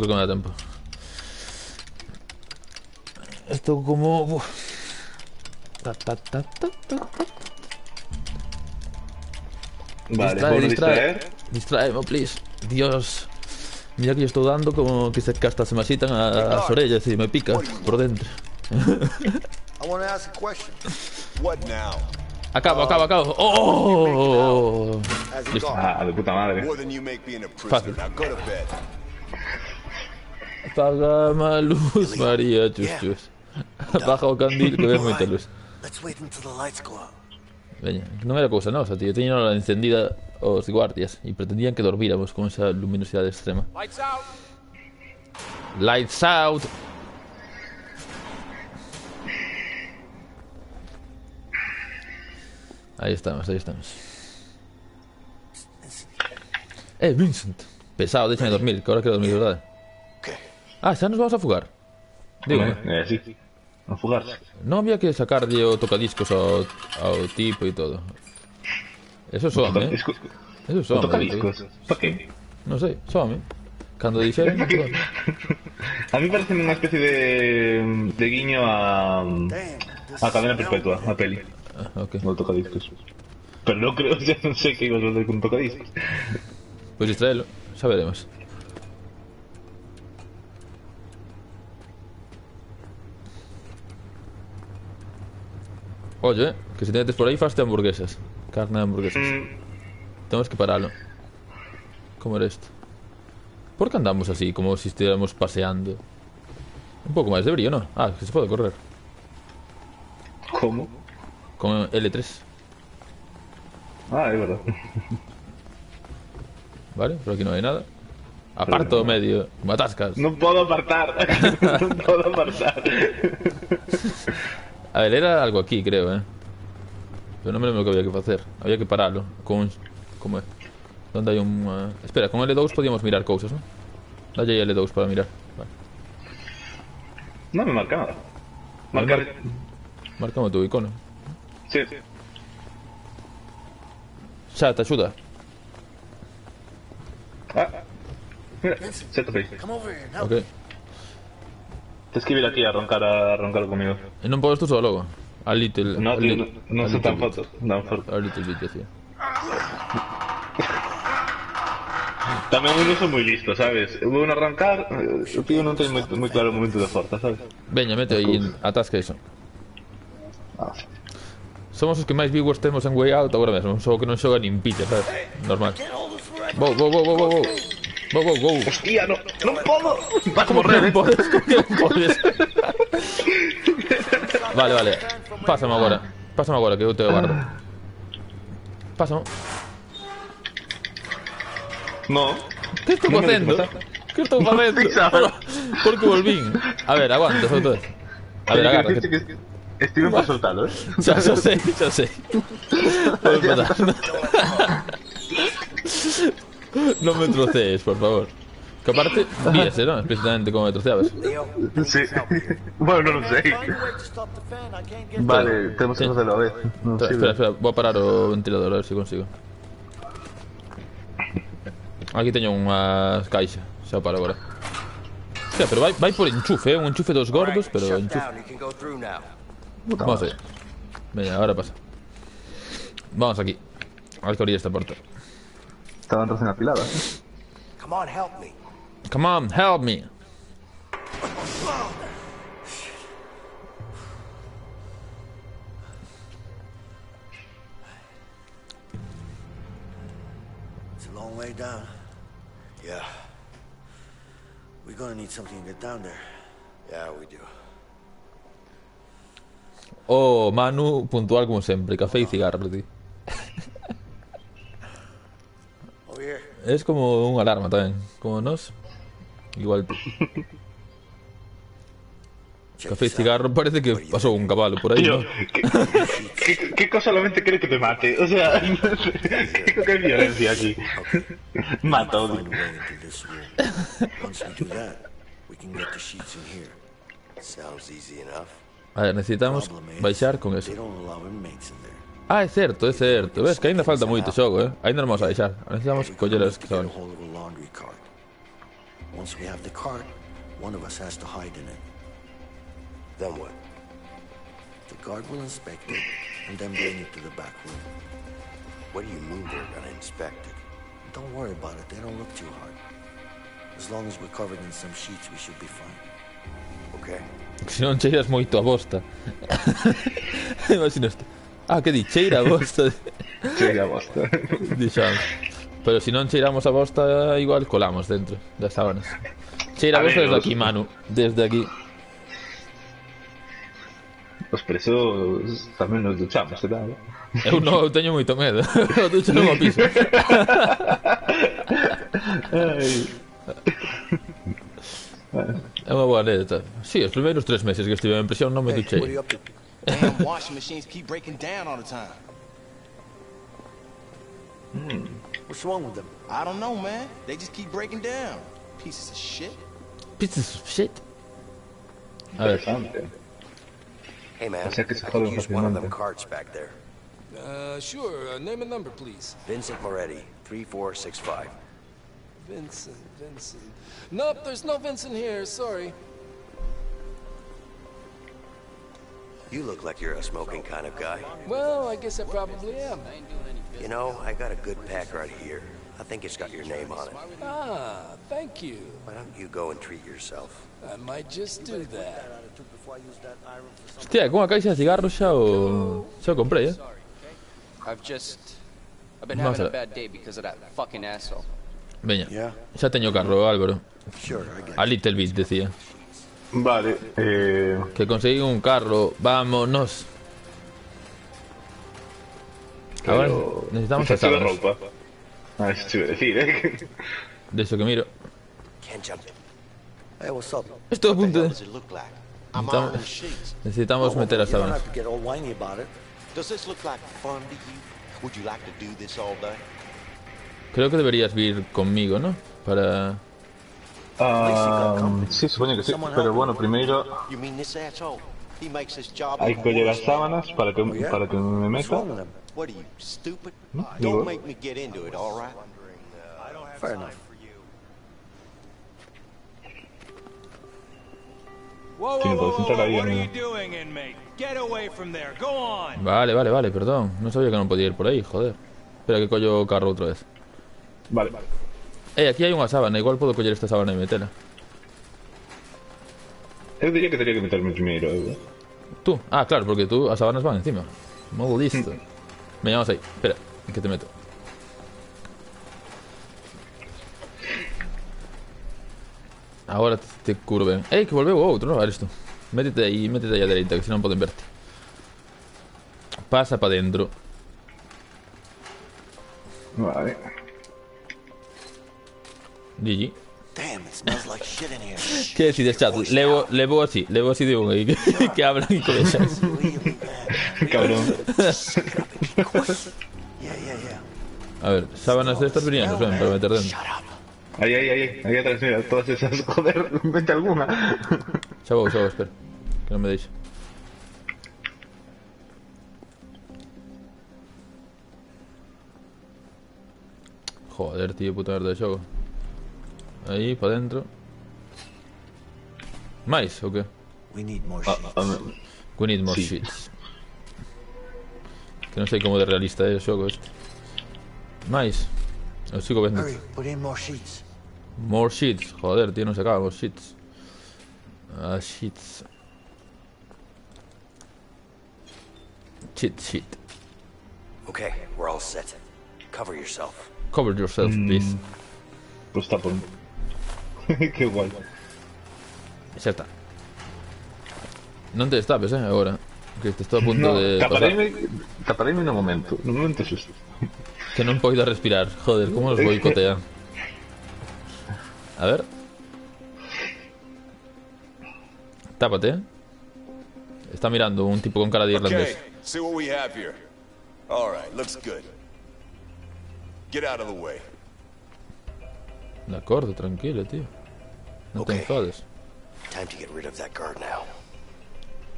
Estou como... Vale, por distraer. Distraeme, please. Dios. Mira que yo estou dando como que hasta se me asitan as orellas e me pica por dentro. I want to ask a question. What now? Acabo. Oh! As a Listo. guard. De puta madre. More than you make being a Fácil. prisoner. Now go to bed. Apágame a luz, María, chus. Apaga o candil que ve moita luz. Let's wait until the lights go out. Veña, non era cousa nosa, tío. Teñen a encendida os guardias e pretendían que dormíramos con esa luminosidade extrema. Lights out. Lights out. Aí estamos. Vincent. Pesado, déxame dormir, que ahora quero dormir, verdade? Ah, xa nos vamos a fugar. Digo, Sí. A fugarse. non había que sacarlle o tocadiscos ao tipo e todo. Eso some, Eso O some. tocadiscos. ¿Para qué? Non sei, some. Cando dixeren, A mí parece unha especie de guiño a Cadena Perpetua, a peli. ok. No tocadiscos. Pero no creo, ya no sé qué ibas a hacer con tocadiscos. Pois distraelo, xa veremos. Oye, que se tenetes por aí faste hamburguesas. Carne de hamburguesas. Temos que paralo. Como era isto? Por que andamos así, como se estiéramos paseando? Un pouco máis de brillo, non? Ah, que se pode correr. ¿Cómo? Con L3. Ah, es verdad. Vale, por aquí non hai nada. Aparto o medio, matascas. No puedo apartar. No puedo apartar. A ver, era algo aquí, creo, Pero non me lembro que había que facer. Había que paralo con... Como é? Donde hay un... Espera, con L2 podíamos mirar cosas, ¿no? Dalle aí L2 para mirar. Vale. No me marca nada. Marcame tu icono. Sí. Xa, te axuda. Mira, set face. Ok. Tens que vir aquí a roncar conmigo. E non podes tú só logo? A little... No, tío, non son tan fotos. Non, a little bit, decía. Tamén eu non son moi listo, sabes? Eu vou a arrancar, o tío non ten moi claro o momento de forza, sabes? Veña, mete aí, atasca iso. Somos os que máis viewers temos en Way Out agora mesmo. Só que non xoga nin pizza, sabes? Normal. Go. Hostia, non podo. Vas a morrer, non podes, como que non podes. Vale. Pásame agora, que eu te guardo. Pásame. No. Que estou facendo? Que estou facendo? Por que volvín? A ver, aguanta, sobre todo. A ver, agarra. Estive para soltalo, Xa sei. Vou empezar. Non me trocees, por favor. Que aparte, viese, ¿no? Explícitamente como me troceabas. Sí. Bueno, non sei. Vale, temos que hacerlo a vez. Espera, vou a parar o ventilador, a ver se consigo. Aquí teño unhas caixas. Xa o paro agora. Hostia, pero vai por enchufe, un enchufe dos gordos, pero enchufe. Vamos allá. Venga, ahora pasa. Vamos aquí. A ver que abrir esta puerta. Estaban recién apiladas. Come on, help me. Come on, help me. It's a long way down. Yeah. We're gonna need something to get down there. Yeah, we do. Oh, Manu, puntual como sempre. Café y cigarro, tío. Es como un alarma tamén. Como nos. Igual tú. Café y cigarro parece que pasó un caballo por ahí, tío, ¿no? ¿Qué cosa solamente quiere que te mate? O sea, ¿qué violencia aquí? Mata, odio. A ver, necesitamos baixar con eso. Ah, é certo. Ves que ainda falta moito xogo, Ainda non vamos a deixar. Necesitamos coller as que son. Once we have the cart, one of us has to hide in it. Then what? The guard will inspect it and then bring it to the back room. What do you mean they're gonna inspect it? Don't worry about it, they don't look too hard. As long as we're covered in some sheets, we should be fine. Okay. Se non cheiras moito a bosta. Imagina isto. Ah, que di? Cheira a bosta. Cheira a bosta. Dixamos. Pero se non cheiramos a bosta, igual colamos dentro das sábanas. Cheira a bosta desde aquí, Manu. Desde aquí. Os presos tamén nos duchamos, claro. Eu non teño moito medo. Eu ducho no piso. É unha boa anécdota. Si, os primeiros 3 meses que estive en prisión non me duchei. Damn washing machines keep breaking down all the time. What's wrong with them? I don't know, man. They just keep breaking down. Pieces of shit. Pieces of shit? A ver. Hey, man, O sea que se I joden could use one of them fácilmente. carts back there. Sure. Name and number, please. Vincent Moretti, 3465. Vincent. Nope, there's no Vincent here. Sorry. You look like you're a smoking kind of guy. Well, I guess I probably am. You know, I got a good pack right here. I think it's got your name on it. Ah, thank you. Why don't you go and treat yourself? I might just do that. Hostia, con unha caixa de cigarros xa o comprei, I've been Vamos having a a bad day because of that fucking asshole. Veña, xa teño carro, Álvaro. A little bit, decía. Vale, Que conseguí un carro, vámonos. Ahora necesitamos as de sábanas. roupa. Ah, eso te iba a decir, De eso que miro. Can't jump it. Hey, what's up? Esto a punto de... What does it look like? I'm on the sheets. Necesitamos meter as You don't sábanas. have to get all whiny about it. Does this look like fun to you? Would you like to do this all day? Creo que deberías vir conmigo, ¿no? Para... sí, supongo que sí. Pero bueno, primero hay que coger las sábanas para que me meta. Digo, Fair enough. si no puedes entrar ahí Vale, perdón. No sabía que no podía ir por ahí, joder. Espera que collo carro otra vez. Vale. Aquí hay una sábana. Igual puedo coger esta sábana y meterla. Yo diría que tenía que meterme primero, Tú. Ah, claro, porque tú a sábanas van encima. Modo listo. Me llamas ahí. Espera, que te meto. Ahora te curven. Que volveu outro, non? A ver isto. Métete aí a dereita, que senón poden verte. Pasa para dentro. Vale. GG. Damn, it smells like shit in here. Que decides, chat? Levo así de un aí que hablan e colexas. Cabrón. A ver, sábanas de estas brillantes, ven, para meter dentro. Ahí atrás, mira, todas esas, joder, vete alguna. Xa vou, espera. Que non me deixe. Joder, tío, puta merda de xogo. Aí, para dentro. Mais, ou que? We need more sheets. We need more sheets. Que non sei como de realista é o xogo este. Mais. Eu sigo vendo. Hurry, put in more sheets. More sheets. Joder, tío, non se acaba os sheets. Sheets. Sheet. Okay, we're all set. Cover yourself. Cover yourself, please. Pues está por... Qué guay. Xa está. Non te destapes, agora. Que te estou a punto de tapareime no momento xusto. Que non poida respirar. Joder, como nos boicotean. A ver. Tápate. Está mirando un tipo con cara de irlandés. Okay, see what we have here. All right, looks good. Get out of the way. De acordo, tranquilo, tío. Non te enfades. Time to get rid of that guard now.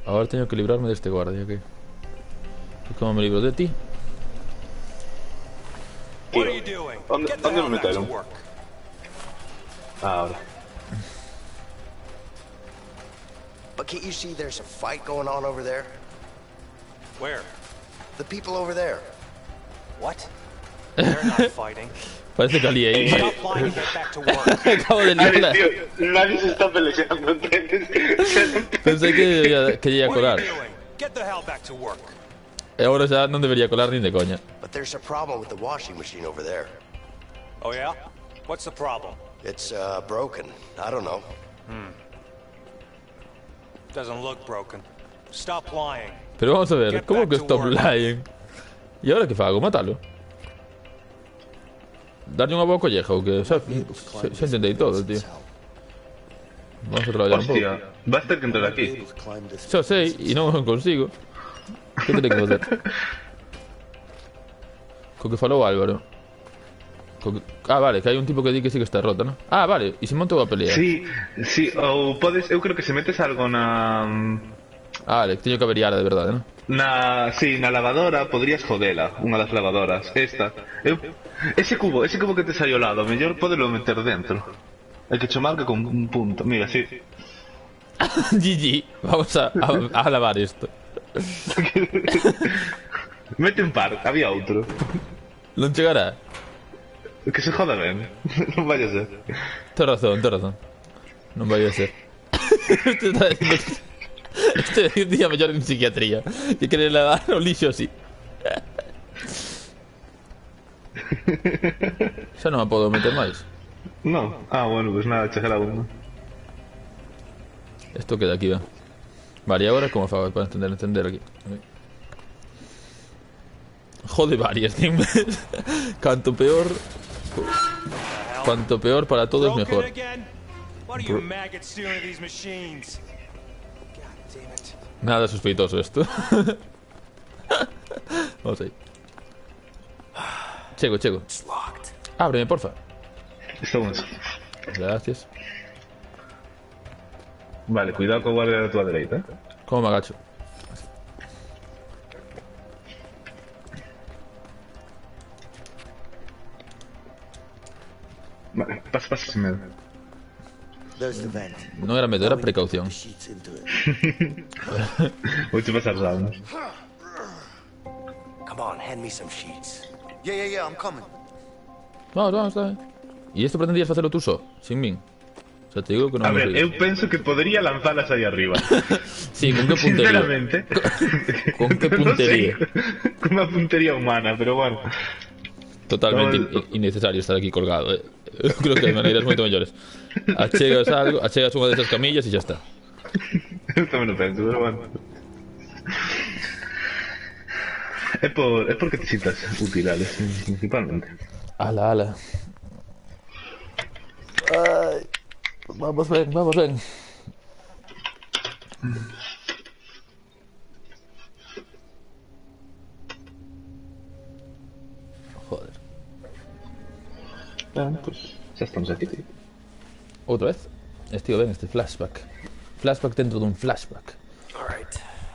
Ahora teño que librarme deste guardia, que... ¿Y cómo me libro de ti? Tío, ¿dónde me metieron? Ahora. But can't you see there's a fight going on over there? Where? The people over there. What? They're not fighting. Parece que alié ahí. Stop lying and get back to work. Acabo de liarla. Nadie se está peleando, ¿entiendes? Pensei que ia colar. Get the hell back to work. E agora xa non debería colar nin de coña. But there's a problem with the washing machine over there. Oh yeah? What's the problem? It's broken. I don't know. Doesn't look broken. Stop lying. Pero vamos a ver, como que stop lying? E agora que fago? Matalo? Darlle unha boa colleja ou que xa entendei todo, tío. Vamos a traballar un pouco. Hostia, vas ter que entrar aquí. Xa sei, e non consigo. Que terei que facer? Co que falou Álvaro. Ah, vale, que hai un tipo que di que sí que está rota, non? Ah, vale, e se montou a pelea. Sí, ou podes, eu creo que se metes algo na... Ah, vale, teño que averiar de verdade, non? Sí, na lavadora podrías jodela, unha das lavadoras. Esta. Ese cubo que te sai ao lado, mellor podelo meter dentro. Hai que marca con un punto. Mira, sí. GG, vamos a lavar isto. Mete un par, había outro. Non chegará. Que se joda ben. Non vai a ser. Tens razón. Non vai a ser. Este está dicindo... Este día mellor en psiquiatría. Que quere lavar o lixo así. Xa non a podo meter máis. Non. Ah, bueno, pues nada, chegará uno. Esto queda aquí, va. Vale, e agora como fago para entender aquí. Jode varias, tío. Cuanto peor para todos mejor. Nada sospeitoso esto. Vamos ahí. Chego. Ábreme, porfa. Estamos. Gracias. Vale, cuidado con guardia de tu derecha, ¿eh? ¿Cómo me agacho? Vale, pasa sin medo. No era medo, era precaución. Voy a pasar rounds. Come on, hand me some sheets. Yeah, I'm coming. Vamos, está bien. E isto pretendías facelo tú só, sin min? O sea, te digo que non... A ver, eu penso que podría lanzalas aí arriba. Sí, con que puntería? Sinceramente. Con que puntería? No sé, con unha puntería humana, pero bueno. Totalmente innecesario estar aquí colgado, eh. Eu creo que hai maneiras moito mellores. Achegas algo, achegas unha desas camillas e xa está. Eu tamén o penso, pero bueno. É porque te sientas útil, Alex, principalmente. Ala. Ay, vamos ben. Joder. Pues xa estamos aquí, tío. Outra vez? Estivo ben este flashback. Flashback dentro dun flashback.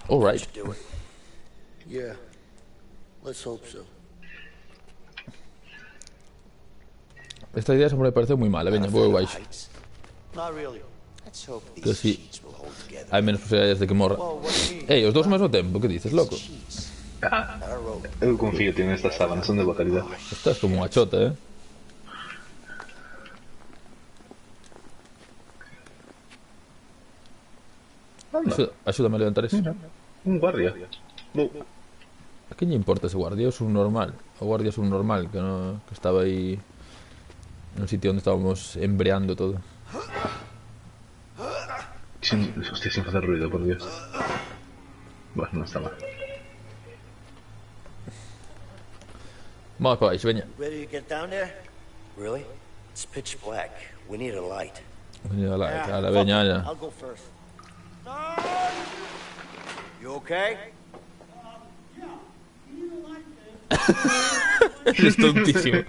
Alright. Yeah. Let's hope so. Esta idea sempre me pareceu moi mala, veña, vou baixo. Not really. Que si hai menos posibilidades de que morra. Ei, os dous ao mesmo tempo, que dices, loco? Eu confío en estas sábanas, son de boa calidad. Estás como unha chota, Axúdame a levantar eso. Un guardia. A quen lle importa ese guardia? É un normal. O guardia é un normal que estaba aí en un sitio onde estábamos embreando todo. Hostia, sin hacer ruido, por Dios. Bueno, no está mal. Vamos para baixo, veña. Ready to get down there? Really? It's pitch black. We need a light. Veña, ala, veña, ala. I'll go first. You okay? Eres tontísimo.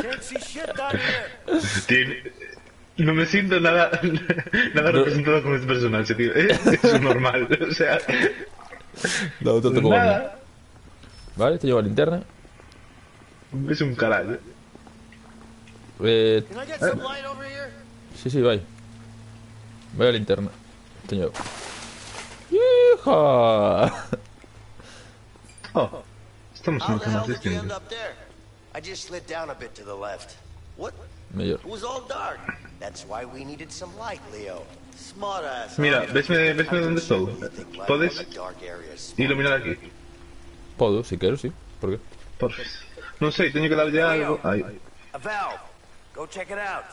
Can't see shit down here. No me siento nada representado con este personaje, tío. Es un normal, o sea... No, tanto como nada. Vale, te llevo a la linterna. Es un carajo. Can I get some light over here? Sí, vai. Vai a linterna. Te llevo. ¡Hija! Oh, estamos How mucho the hell más did you end distintos. up there? I just slid down a bit to the left. What? Mellor. It was all dark. That's why we needed some light, Leo. Smart ass. Mira, vesme dónde estoy. ¿Puedes iluminar aquí? Podo, si quero, sí. Por qué? Porfis. Non sei, teño que darlle algo. Aí. A valve. Go check it out.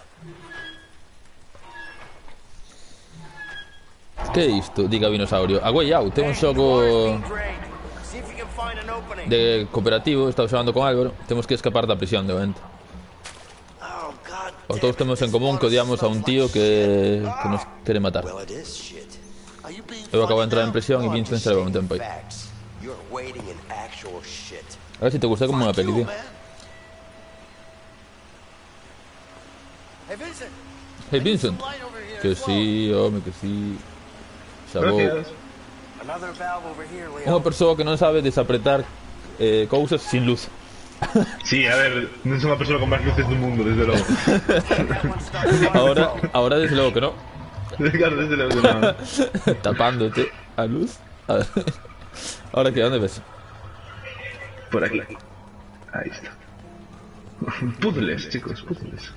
Que é isto? Diga Vinosaurio. A Way Out, ten un xogo See if you can find an opening. de cooperativo. Estaba xogando con Álvaro. Temos que escapar da prisión de momento. Oh, God. Os todos temos en común que odiamos a un tío que nos quere matar. Well, it is shit. Eu acabo de entrar en prisión e Vincent se leva un tempo aí. Facts. You're waiting in actual shit. A ver si te gusta como unha peli, tío. Hey, Vincent. Hey, Vincent. Que sí, home, que sí. Xa vou. Another valve over here, Leo. Unha persoa que non sabe desapretar cousas sin luz. Sí, a ver, non son a persona con máis luces do mundo, desde logo. Ahora desde logo que non. Claro, desde logo que non. Tapándote a luz. A ver. Ahora que, onde ves? Por aquí. Aí está. Puzzles, chicos, puzzles.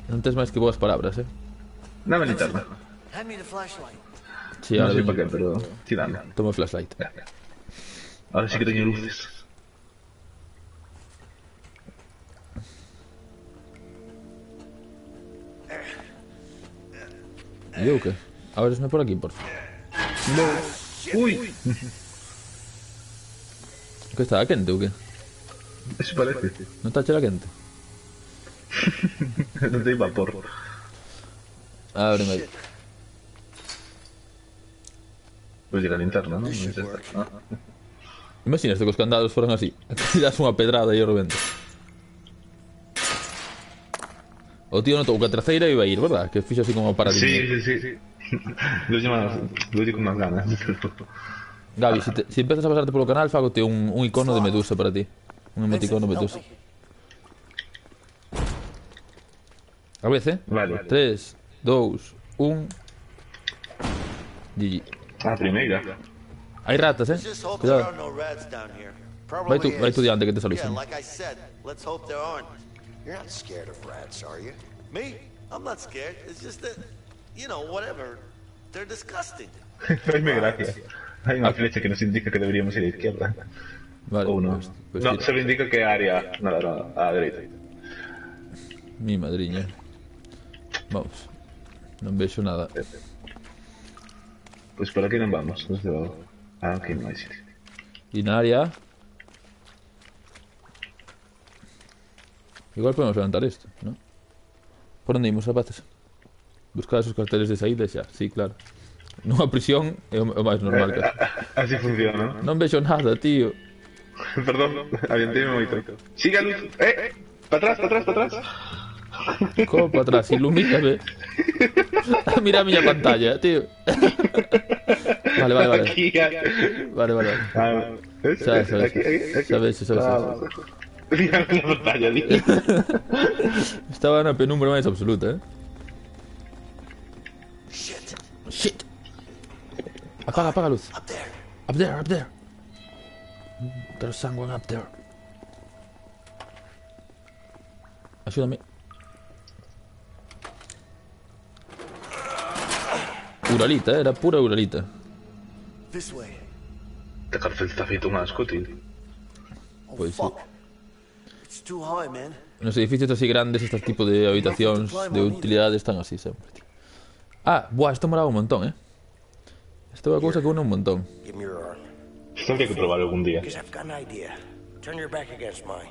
Non tes máis que boas palabras, Dame a linterna. Hand me the flashlight. Sí, Non ahora sei para qué, pero... Sí, dame. Toma o flashlight. Ahora sí que teño luces. E eu que? Ábresme por aquí, por favor. Ui! Que está quente ou que? Eso parece. Non está chela quente? Non ten vapor. Ábreme aí. Pois ir a linterna, non? Imagínate que os candados foran así. Tiras unha pedrada e o rebento. O tío notou que a terceira iba a ir, verdad? Que fixo así como paradinha. Sí. Lo digo con más ganas. Gaby, si empezas a pasarte polo canal, fagote un icono de Medusa para ti. Un emoticono Medusa. A veces, Vale. 3, 2, 1. GG. Primeira. Hai ratas, Just hope there Cuidado. are no rats down here. Vai Probably tu is. diante que te Yeah, saludan. like I said, let's hope there aren't. You're not scared of rats, are you? Me? I'm not scared. It's just that, you know, whatever. They're disgusting. Hazme gracia. Hay una flecha que nos indica que deberíamos ir a la izquierda. Vale, O no. pues No, tira. solo indica que área. Nada, a la derecha. Mi madriña. Vamos. Non vexo nada. Pues por aquí non vamos. Desde luego. Aquí no hay sitio. E na área... Igual podemos levantar isto, ¿no? Por onde imos, rapaces? Buscar esos carteles de saída xa, sí, claro. Nunha prisión é o máis normal que Así funciona, ¿no? Non vexo nada, tío. Perdón, avienteme moito. Siga luz. Para atrás. Como para atrás, ilumíname. Mira a miña pantalla, tío. Vale. Aquí, ya. Vale. Sabes. Mira la pantalla, tío. Estaba na penumbra máis absoluta, Shit. Apaga a luz. Up there. There's someone up there. Axúdame. Uralita, era pura Uralita. This way. Esta cárcel está feito un asco, tío. Pois sí. It's too high, man. Nos edificios así grandes, este tipo de habitacións de utilidade están así sempre, tío. Buah, esto molaba un montón, Esto é unha cousa que une un montón. Give me your arm. Esto habría que probar algún día. Because I've got an idea. Turn your back against mine.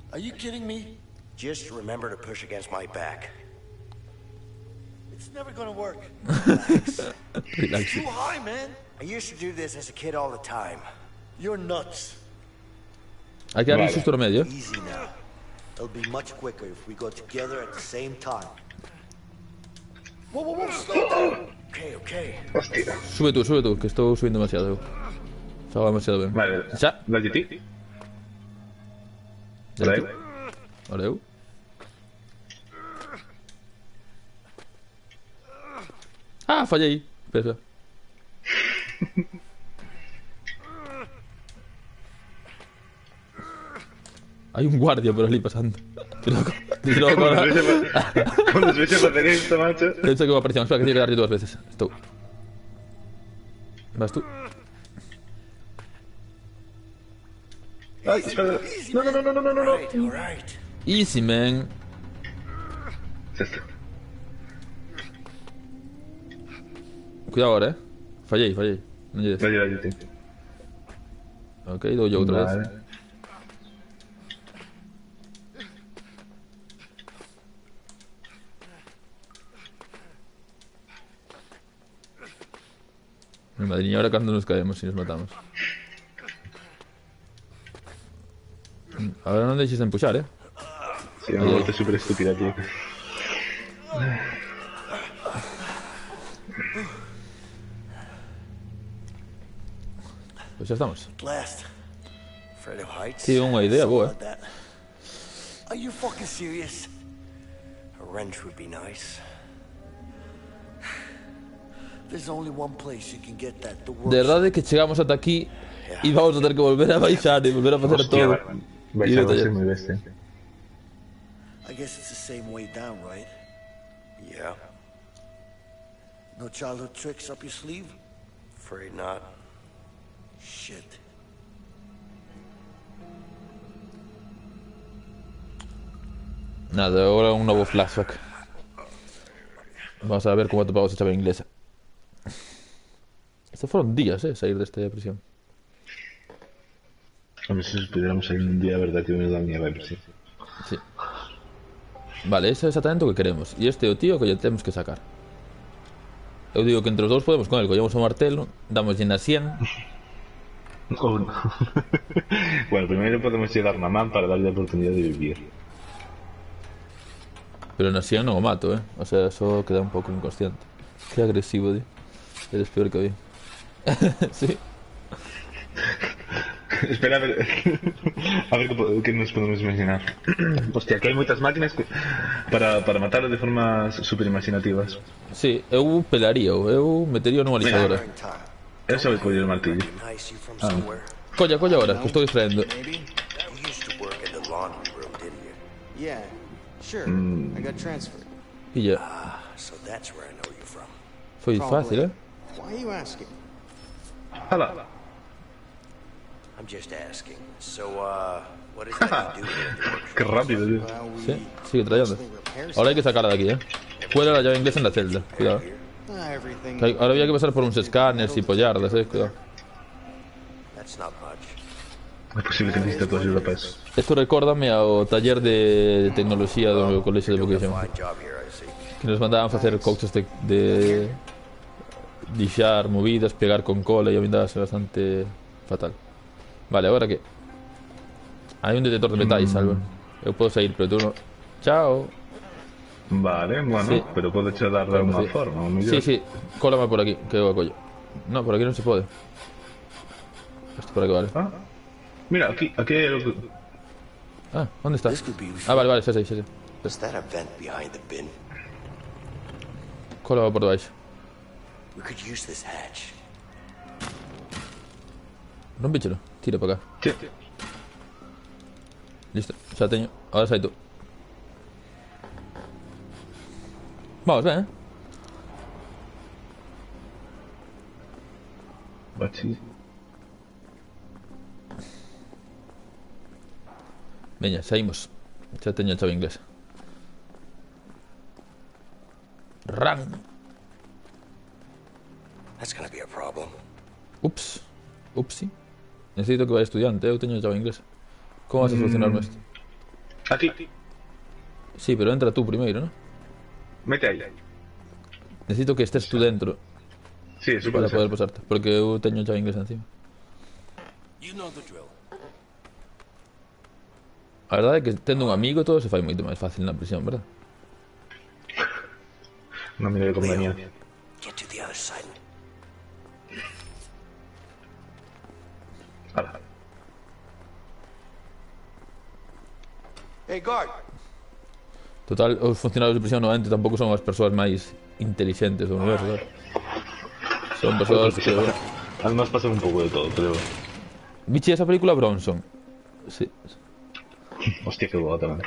Are you kidding me? Just remember to push against my back. It's never gonna work. Relax. Too high, man. I used to do this as a kid all the time. You're nuts. Hai que dar un Vale. susto no medio, Easy now. It'll be much quicker if we go together at the same time. Whoa, slow down. Okay. Hostia. Sube tú, que estou subindo demasiado. Estaba demasiado ben. Vale. Xa. La GT. Dale tú. Oleu. Fallei. Espera. Hai un guardia por ali pasando. Cuando se echa para hacer esto, macho. Pensa que va a aparecer. Espera, que tiene que darle 2 veces. Estou. Vas tú. Ay, espera. No. Alright. Easy, man. Es esto. Cuidado ahora, Fallei. Non lle des. La GT. Ok, dou yo outra vez. Vale. Mi madriña, ahora cando nos caemos si nos matamos. Ahora non deixes de empuxar, Sí, una muerte súper estúpida, tío. Pois xa estamos. Last. Afraid of heights? Sí, unha idea boa. Like that. Are you fucking serious? A wrench would be nice. There's only one place you can get that. The De verdade que chegamos ata aquí e vamos a ter que volver a baixar e volver a facer Hostia, todo. vais a ser muy bestia. I guess it's the same way down, right? Yeah, No childhood tricks up your sleeve? afraid not. Shit. Nada, agora un novo flashback. Vamos a ver como atopamos a chave inglesa. Estos foron días, sair desta prisión. A ver si pudiéramos salir un día, verdad, que me da miedo, sí. Sí. Vale, ese é exactamente o que queremos. E este é o tío que lle temos que sacar. Eu digo que entre os dous podemos con el. Collemos o martelo, damoslle na sien. Bueno, primero podemos llegar a man para darle la oportunidad de vivir. Pero no, si no o mato, O sea, eso queda un pouco inconsciente. Que agresivo, tío. Eres peor que hoy. Sí. Espera, a ver que nos podemos imaginar. Hostia, que hai moitas máquinas para matar de formas super imaginativas. Sí, eu pelaría, eu metería nunha lixadora. Eu sabe coller o martillo. Colla ahora, que estou distraendo. Yeah, sure. I got transferred. Pilla. So that's where I know you from. Foi fácil, Why are you asking? Hala. I'm just asking. So, what is that you do here at the workshop? Qué rápido, tío. Sí, sigue trayendo. Ahora hay que sacarla de aquí, Fuera la llave inglesa en la celda. Cuidado. Ahora había que pasar por unos escáneres y pollardas, Cuidado. That's not much. É posible que necesite tu ajuda para eso. Esto recórdame ao taller de tecnoloxía do colexio de vocación. Que nos mandaban facer coaches de lixar movidas, pegar con cola e a mí daba bastante fatal. Vale, agora que? Hai un detector de metais, Álvaro. Eu podo sair, pero tú no. Chao. Vale, bueno, sí. Pero podes dar de alguna forma, Sí, cólame por aquí, que eu acollo. No, por aquí non se pode. Esto por aquí vale. Mira, aquí hai algo. ¿Dónde está? Vale, xa sei. Is that a vent behind the bin? Cólame por debaixo. We could use this hatch. Rompíchelo, tira para acá. Sí. Listo, xa teño. Ahora sai tú. Vamos, ven, Bachi. Veña, saímos. Xa teño a chave inglesa. Ran. That's gonna be a problem. Upsi. Necesito que vaya estudiante, eu teño a chave inglesa. Como vas a solucionarme isto? Aquí. Sí, pero entra tú primeiro, ¿no? Mete aí. Necesito que estés tú dentro. Sí, eso para poder pasarte, porque eu teño a chave inglesa encima. A verdade é que tendo un amigo todo se fai moito máis fácil na prisión, verdad? Non me debe conveniencia. Get to the other side. Hey, guard. Total, os funcionarios de prisión normalmente tampouco son as persoas máis inteligentes do universo, ¿sabes? Son persoas que... Además pasan un pouco de todo, creo. Viche esa película Bronson? Sí. Hostia, que boa tamén.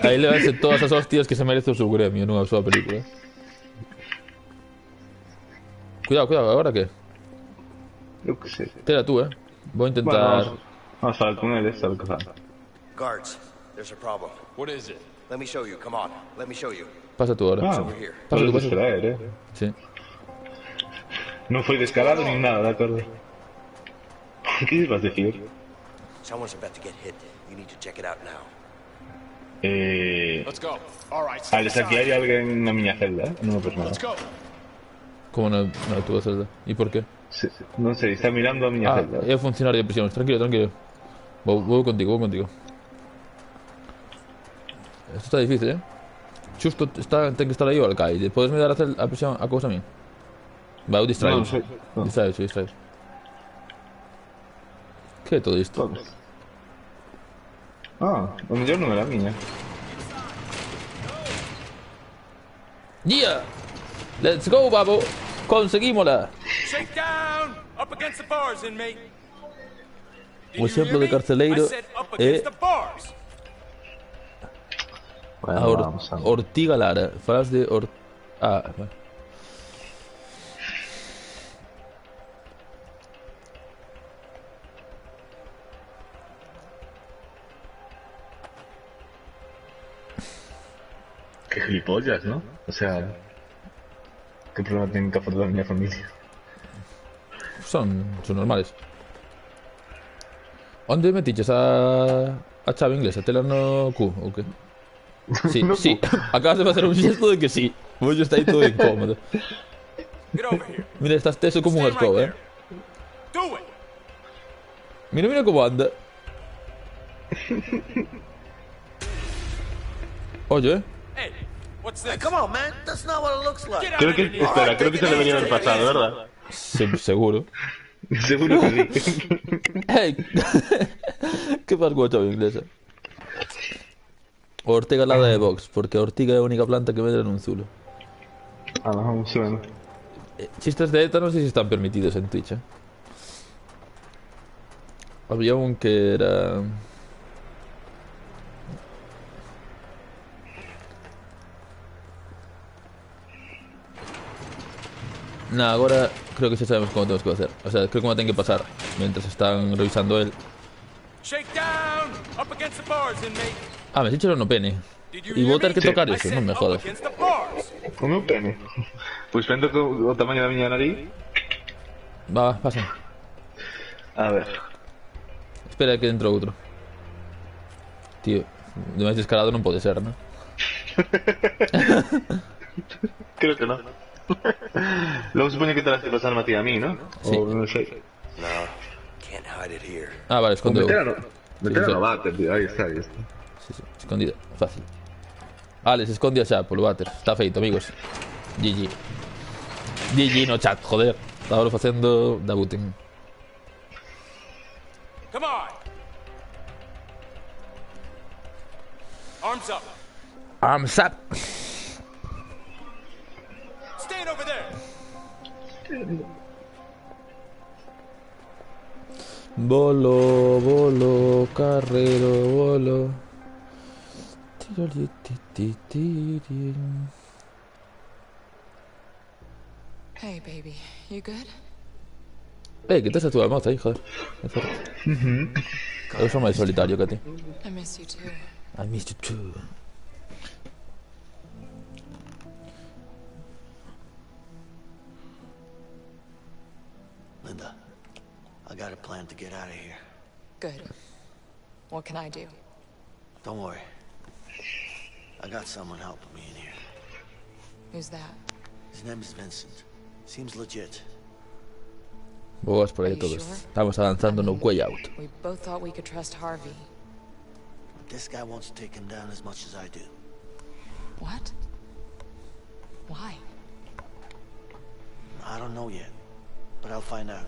Aí le vanse todas as hostias que se merece o seu gremio nunha súa película. Cuidado, agora que? Eu que sei. Tira tú, Vou intentar... Vamos a falar con eles, a ver que fan. Guards, there's a problem. What is it? Let me show you, come on. Let me show you. Pasa tú ahora. Pasa tú, distraer, Sí. Non foi descarado nin nada, de acordo? Que vas decir? Someone's about to get hit. You need to check it out now. Let's go. All right. Aquí hai alguén na miña celda, non me pasa nada. Como na túa celda? E por qué? Sí, non sei, está mirando a miña celda. É o funcionario de prisión. Tranquilo. Vou contigo. Esto está difícil, Xusto ten que estar aí o alcaide. Podes me dar a prisión a cousa a min? Va, eu distraio. Distraio. Que é todo isto? O mellor non era a miña. Yeah! Let's go, babo! Conseguímola! Shake down! Up against the bars, inmate! O exemplo de carceleiro é a Ortiga Lara. Falas de vale. Qué gilipollas, ¿no? O sea, ¿qué problema tienen que afrontar mi familia? Son normales. ¿Dónde metiches a chave inglesa? ¿Tela no Q o qué? Sí, no sí. Acabas de facer un gesto de que sí. Vos está aí todo incómodo. Mira, estás teso como un escoba, Mira como anda. Oye, Hey, what's this? Hey, come on, man. That's not what it looks like. Creo que, espera, creo que se debería haber pasado, ¿verdad? seguro. Seguro que sí. Hey, ¿qué pasa con la inglesa? Ortega la de Vox, porque Ortiga es la única planta que venden en un zulo. Suena. Chistes de ETA no sé si están permitidos en Twitch, ¿eh? Había un que era... Nah, ahora creo que ya sabemos cómo tenemos que hacer. O sea, creo que me tengo que pasar mientras están revisando él. Shakedown! Up against the bars, inmate. Ah, me has dicho no pene. Y vou ter que tocar eso, non me jodas. O meu pene. Pois vendo que o tamaño da miña nariz. Va, pasa. A ver. Espera que entre outro. Tío, de máis descarado non pode ser, non? Creo que no. Luego supongo que te la estoy pasando a ti a mí, ¿no? Sí. O no sé. No, can't hide it here. Ah, vale, esconde. Meter a no váter, tío. Ahí está, ahí está. Sí, sí, escondida, fácil. Alex, esconde xa polo váter. Está feito, amigos. GG. GG no chat, joder. Estaba facendo da booting. Come on! Arms up. Arms up. Stand over there. Bolo, bolo, carrero, bolo. Hey, baby, you good? ¿Qué te hace tu moza ahí, joder? Yo soy más solitario que a ti. I miss you too. I miss you too. Linda, I got a plan to get out of here. Good. What can I do? Don't worry. I got someone helping me in here. Who's that? His name is Vincent. Seems legit. Vos por ahí todos. Estamos avanzando no way out. We both thought we could trust Harvey. This guy wants to take him down as much as I do. What? Why? I don't know yet, but I'll find out.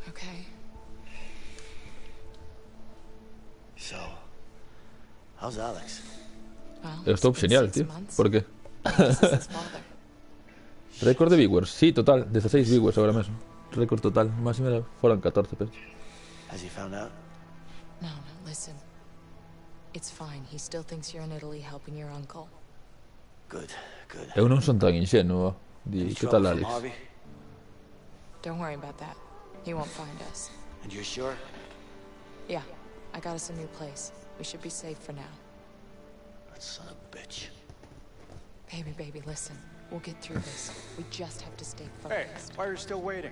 Okay. So, how's Alex? Esto es genial, tío. ¿Por qué? Récord de viewers, sí, total, 16 viewers ahora mismo. Récord total, máximo era, fueron 14, pero... Has he found out? No, listen. It's fine. He still thinks you're in Italy helping your uncle. Good, good. Eu non son tan ingenuo. Di, che tal Alex? Don't worry about that. He won't find us. And you're sure? Yeah, I got us a new place. We should be safe for now. That son of a bitch. Baby, listen. We'll get through this. We just have to stay Hey, focused. why are you still waiting?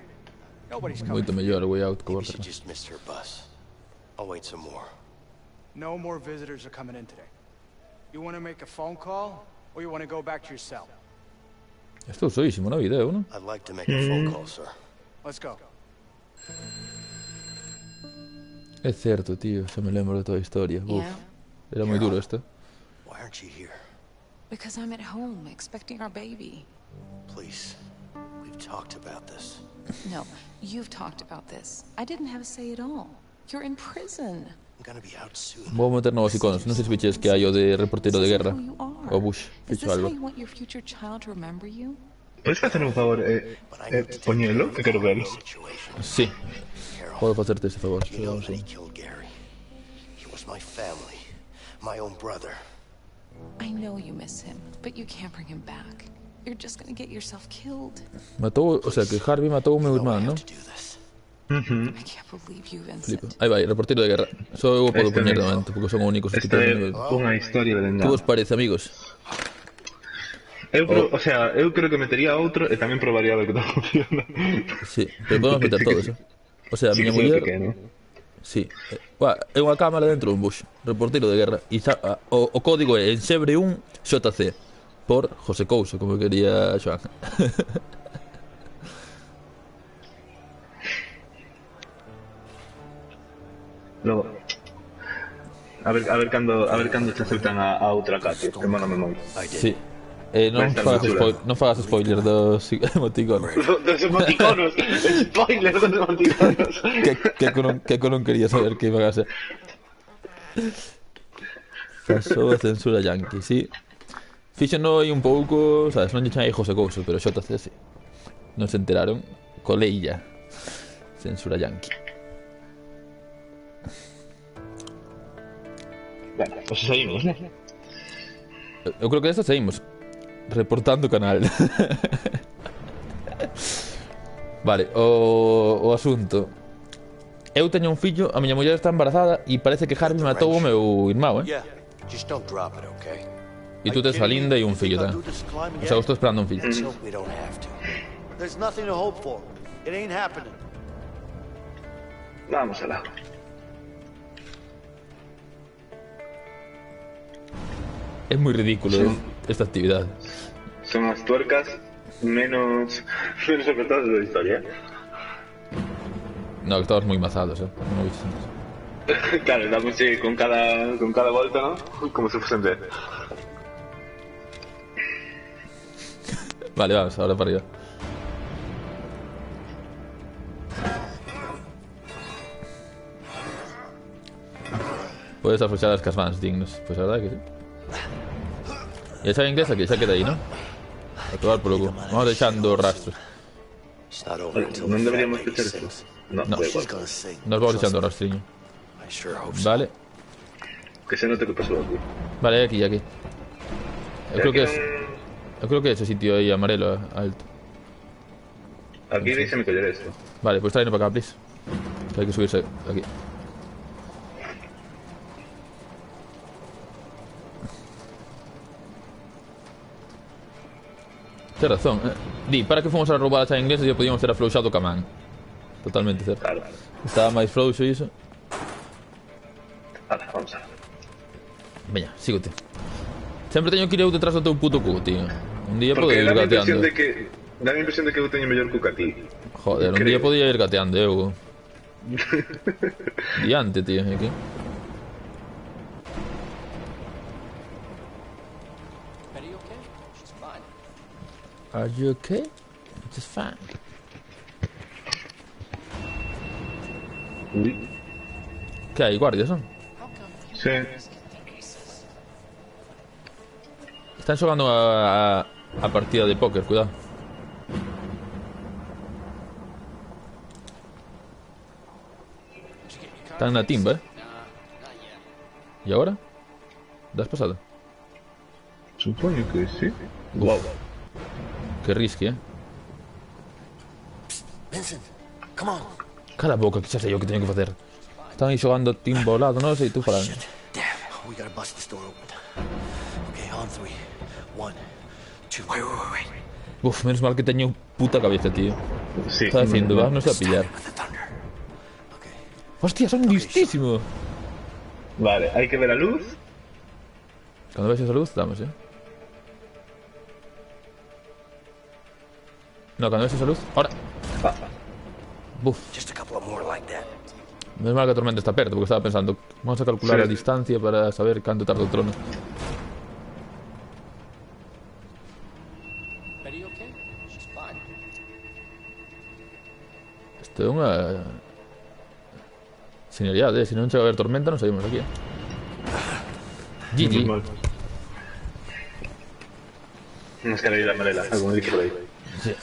Nobody's coming. Moito mellor o way out que Maybe vos. she just missed her bus. I'll wait some more. No more visitors are coming in today. You want to make a phone call, or you want to go back to your cell? Estou soísimo na video, non? I'd like to make a phone call, sir. Let's go. É certo, tío, xa me lembro de toda a historia. Uf, era moi duro isto. Why aren't you here? Because I'm at home, expecting our baby. Please, we've talked about this. No, you've talked about this. I didn't have a say at all. You're in prison. I'm gonna be out soon. Vou meter novos iconos. Non sei se biches que hai o de reportero de guerra. O Bush, Is fixo this how algo. you want your future child to remember you? ¿Puedes hacer un favor? Poñelo, que quiero verlo. Sí. Podo facerte ese favor. You know that he killed Gary. He was my family, my own brother. I know you miss him, but you can't bring him back. You're just gonna get yourself killed. Matou, o sea, que Harvey matou o meu irmán, non? I can't believe you, Vincent. Flipa. Aí vai, reportero de guerra. Só eu o podo poñer de momento, porque son únicos os que Esta é teñen. unha historia de Que nada. vos parece, amigos? O sea, eu creo que metería outro e tamén probaría a ver que tal funciona. Sí, pero podemos meter todos, eh? O sea, a Sí, miña que muller... pequeno. Sí. É unha cámara dentro dun Bush. Reportero de guerra. E o código é enxebre 1 JC. Por José Couso, como quería Joan. Logo, A ver cando te aceptan a outra Katy, que mándame moi. Sí. Non fagas spoiler dos emoticonos. Dos emoticonos. Spoiler dos emoticonos. Que non quería saber que iban a ser. Pasou a censura yankee, sí. Fixeno aí un pouco, sabes, non lle chan aí José Couso, pero XC sí. Non se enteraron. Coleilla. Censura yankee. Bueno, pues seguimos, ¿no? Eu creo que esta seguimos reportando o canal. Vale, o asunto. Eu teño un fillo, a miña muller está embarazada e parece que Harvey matou o meu irmão, E tú tes a Linda e un fillo, tá? O sea, eu estou esperando un fillo. Vamos alá. É moi ridículo esta actividade. Son as tuercas menos apretadas da historia. No, que estabas moi mazados, non o viste antes. Claro, damos con cada volta, ¿no? Como se fuesen de... Vale, vamos, ahora para arriba. Puedes afrouxar as casmans dignos. Pois a verdade que sí. E a chave inglesa que xa queda aí, non? A tomar polo cu. Vamos deixando rastros. Non deberíamos fechar isto. No. Nos vamos deixando o rastriño. Vale. Que se note que pasou aquí. Vale, aquí, aquí. Eu creo que é ese sitio aí amarelo alto. Aquí deixame coller esto. Vale, pues traíno para acá, please. Que hai que subirse aquí. Tens razón, Di, para que fomos a roubar a chave inglesa e podíamos ter aflouxado o camán. Totalmente certo. Claro. Estaba máis frouxo iso. Vale, vamos a... Veña, sígote. Sempre teño que ir eu detrás do teu puto cu, tío. Un día podo ir gateando. Dá a impresión de que eu teño mellor cu que a ti. Joder, un día podía ir gateando eu. Diante, tío, aquí. Are you okay? Just fine. Que hai, guardias, non? Sí. Están xogando a partida de póker, cuidado. Están na timba, E agora? Das pasado? Supoño que sí. Wow. Que risky, Vincent, come on. Cala a boca, que xa sei o que teño que facer. Están aí xogando timba ao lado, non sei, tú falando. Damn, we gotta bust this door open. Okay, on three. 1, 2. Wait. Uf, menos mal que teño puta cabeza, tío. Sí. Está dicindo, vas, non sei a pillar. Hostia, son listísimo. Vale, hai que ver a luz. Cando veas esa luz, damos, No, cando veas esa luz, ahora. Buf. Menos mal que a tormenta está perto, porque estaba pensando, vamos a calcular a distancia para saber canto tarda o trono. Isto é unha señoridade, se non chega a haber tormenta non saímos aquí. GG. Una escalera amarela, algo me dije por aí. Sí.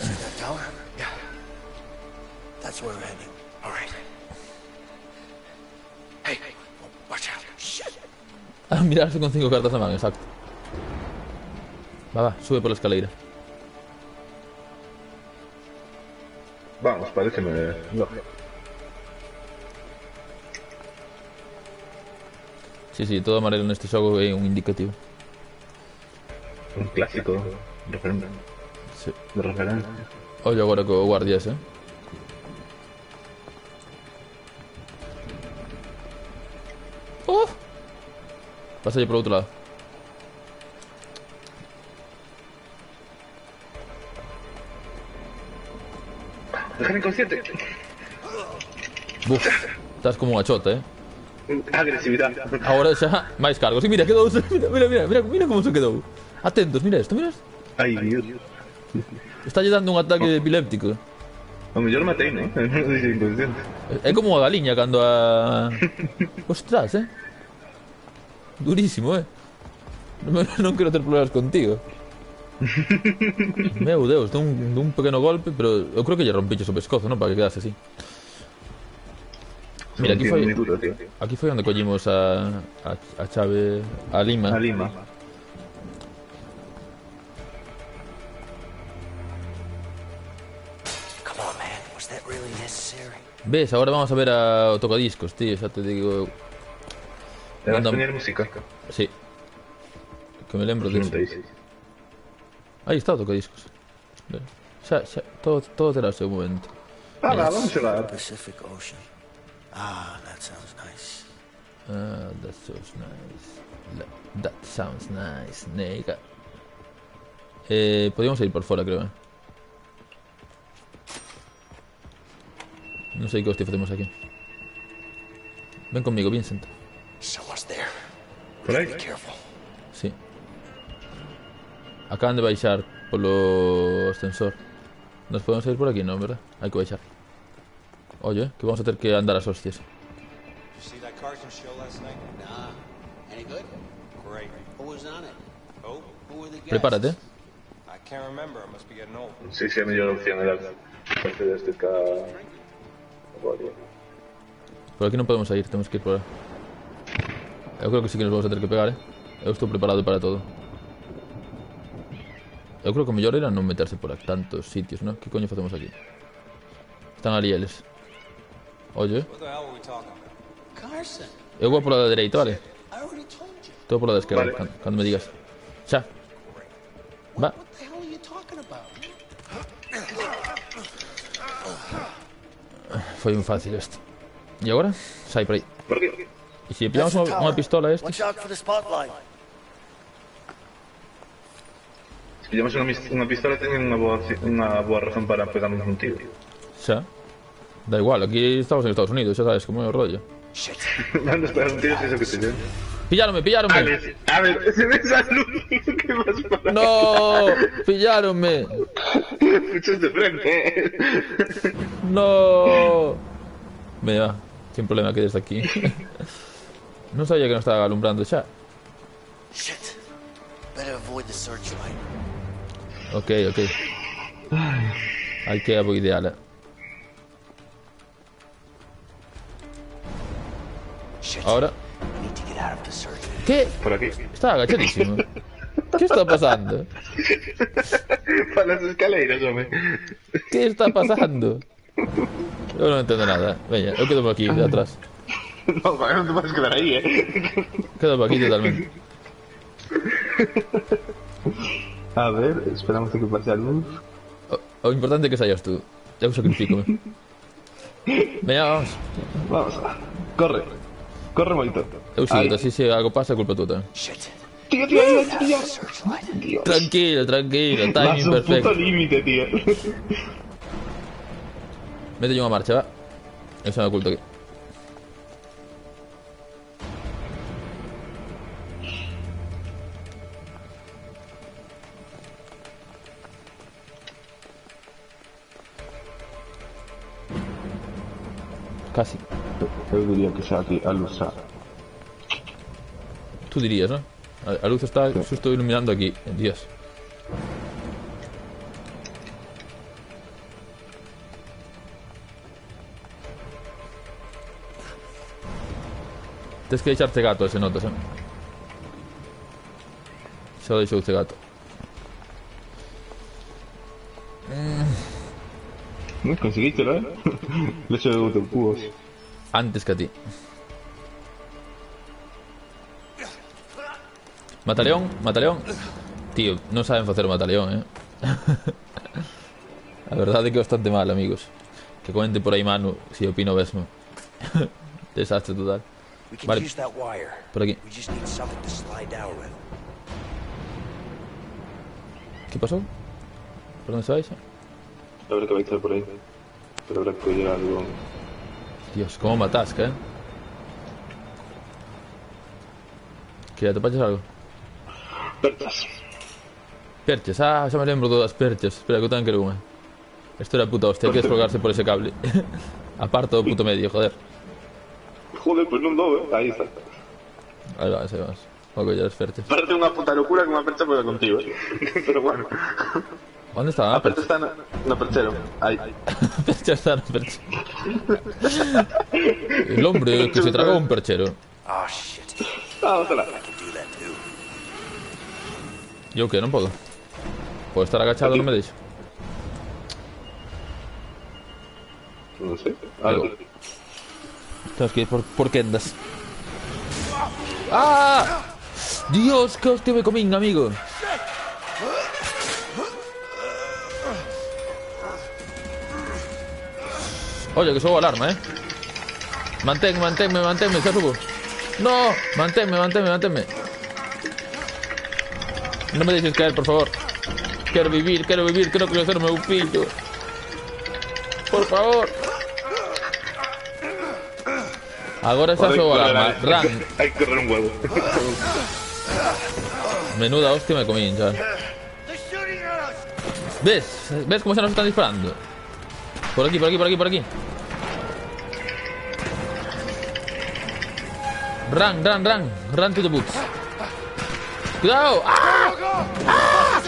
That's where we're heading. All right. Hey, watch out. Shit. A mirarse con 5 cartas na man, exacto. Va, sube por la escalera. Vamos, pareceme lógico. Sí, todo amarelo neste xogo é un indicativo. Un clásico referente. Sí. De referencia. Ollo agora co guardia ese. Pasalle por outro lado. Dejar inconsciente. Buf, estás como unha chota, Agresividade. Agora xa, máis cargos. E mira, quedou... Mira como se quedou. Atentos, mira isto, mira isto. Ai, Dios. Está lle dando un ataque epiléptico. O mellor matei, non? Dixo inconsciente. É como a galiña cando a... Ostras, durísimo, Non quero ter problemas contigo. Meu Deus, dun pequeno golpe, pero eu creo que lle rompiches o pescozo, non? Para que quedase así. Mira, aquí foi onde collimos a chave... A Lima. A Lima. Ves, agora vamos a ver o tocadiscos, tío, xa te digo... Te vas a poner música? Sí. Que me lembro disso. Aí está o tocadiscos. Xa, todo terá o seu momento. Vamos xogar. Pacific Ocean. Ah, that sounds nice. That sounds nice. That sounds nice, nega. Podíamos ir por fora, creo. Non sei que hostia facemos aquí. Ven conmigo, Vincent. Por aí? Sí. Acaban de baixar polo ascensor. Nos podemos ir por aquí, non, verdad? Hai que baixar. Oye, que vamos a ter que andar as hostias. See that Carson show last night? Nah. Any good? Great. Who was on it? Who were the guests? Prepárate. I can't remember. I must be getting old. Sí, a mellor opción era parte deste ca... Por aquí non podemos ir, temos que ir por aí. Eu creo que sí que nos vamos a ter que pegar, Eu estou preparado para todo. Eu creo que o mellor era non meterse por tantos sitios, non? Que coño facemos aquí? Están ali eles. Oye. Eu vou pola da dereita, vale? Estou pola da esquerda, vale. Cando me digas. Xa. Va. Foi un fácil este. E agora? Sai por aí. Por aquí. E se pillamos unha pistola a este? Watch out for the spotlight. Se pillamos unha pistola teñen unha boa razón para pegarnos un tiro. Xa. Da igual, aquí estamos en Estados Unidos, xa sabes como é o rollo. Mandas pegar un tiro se iso que te ven. Pilláronme. A ver, se ves a luz, que vas para... No, pilláronme. Muchos de frente, No. Venga, sin problema que desde aquí. Non sabía que non estaba alumbrando xa. Shit. Better avoid the searchlight. Ok. Hai que avoideala. Ahora. ¿Qué? Por aquí. Está agachadísimo. ¿Qué está pasando? Para las escaleras, hombre. ¿Qué está pasando? Yo no entiendo nada. Venga, yo quedo por aquí, de atrás. No, no te puedes quedar ahí, Quedo por aquí totalmente. A ver, esperamos a que pase a luz. O importante é que saias tú. Eu sacrifícome. Venga, vamos. Corre moito. Eu sigo, así se algo pasa, culpa tú tamén. Tío. Tranquilo, timing perfecto. Vas un puto límite, tío. Mete unha marcha, va. Eso me oculto aquí. Casi. Eu diría que xa aquí a luz xa. Tú dirías, ¿no? A luz está justo iluminando aquí. Dios. Tens que deixarte gato, se notas, Xa deixou este gato. Conseguítelo, Le echou de cubos. Antes que a ti. Mataleón. Tío, non saben facer o mataleón, A verdade é que é bastante mal, amigos. Que comente por aí Manu si opino o mesmo. Desastre total. Vale, por aquí. Que pasou? Por onde se baixa? Habrá que bailar por aí. Pero habrá que coller algo. Dios, como matasca, Que atopaches algo? Perchas. Perches, xa me lembro das perches. Espera, que eu tamén quero unha. Isto era puta hostia, hai que descolgarse por ese cable. Aparto do puto medio, joder. Joder, pues non dou, Aí está. Aí vas, aí vas. Ok, ya as perches. Parece unha puta locura que unha percha poida contigo, Pero bueno. Onde está a percha? Está no perchero. Aí. Percha está no perchero. El hombre que se tragó un perchero. Oh, shit. Vámonos. Yo que, non podo. Podo estar agachado, non me deixo. Non sei. Tens que ir por quendas. ¡Ah! Dios, que hostia me comín, amigo. Oye, que subo alarma, Manténme, xa subo. No, manténme. Non me deixes caer, por favor. Quero vivir, quero crecer o meu fillo. Por favor. Agora xa subo alarma. Ran. Hai que correr un huevo. Menuda hostia me comí, chaval. ¿Ves? ¿Ves cómo se nos están disparando? Por aquí. Run to the boots. ¡Cuidado! ¡Ah! ¡Ah!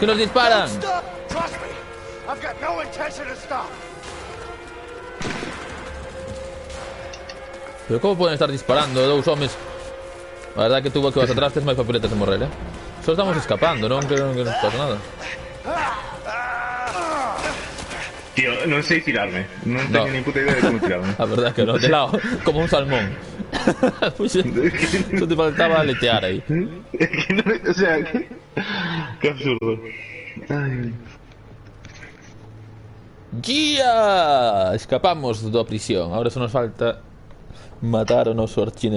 ¡Que nos disparan! Pero como pueden estar disparando dous homes? A verdad que tú que vas atrás tes máis papeletas de morrer, Só estamos escapando, non que nos pasa nada. Tío, non sei tirarme. Non teño ni puta idea de como tirarme. A verdad que no, de lado, como un salmón. Pues, eso te faltaba letear aí. O sea, que absurdo. Ay. ¡Guía! Escapamos da prisión. Ahora só nos falta matar o noso archine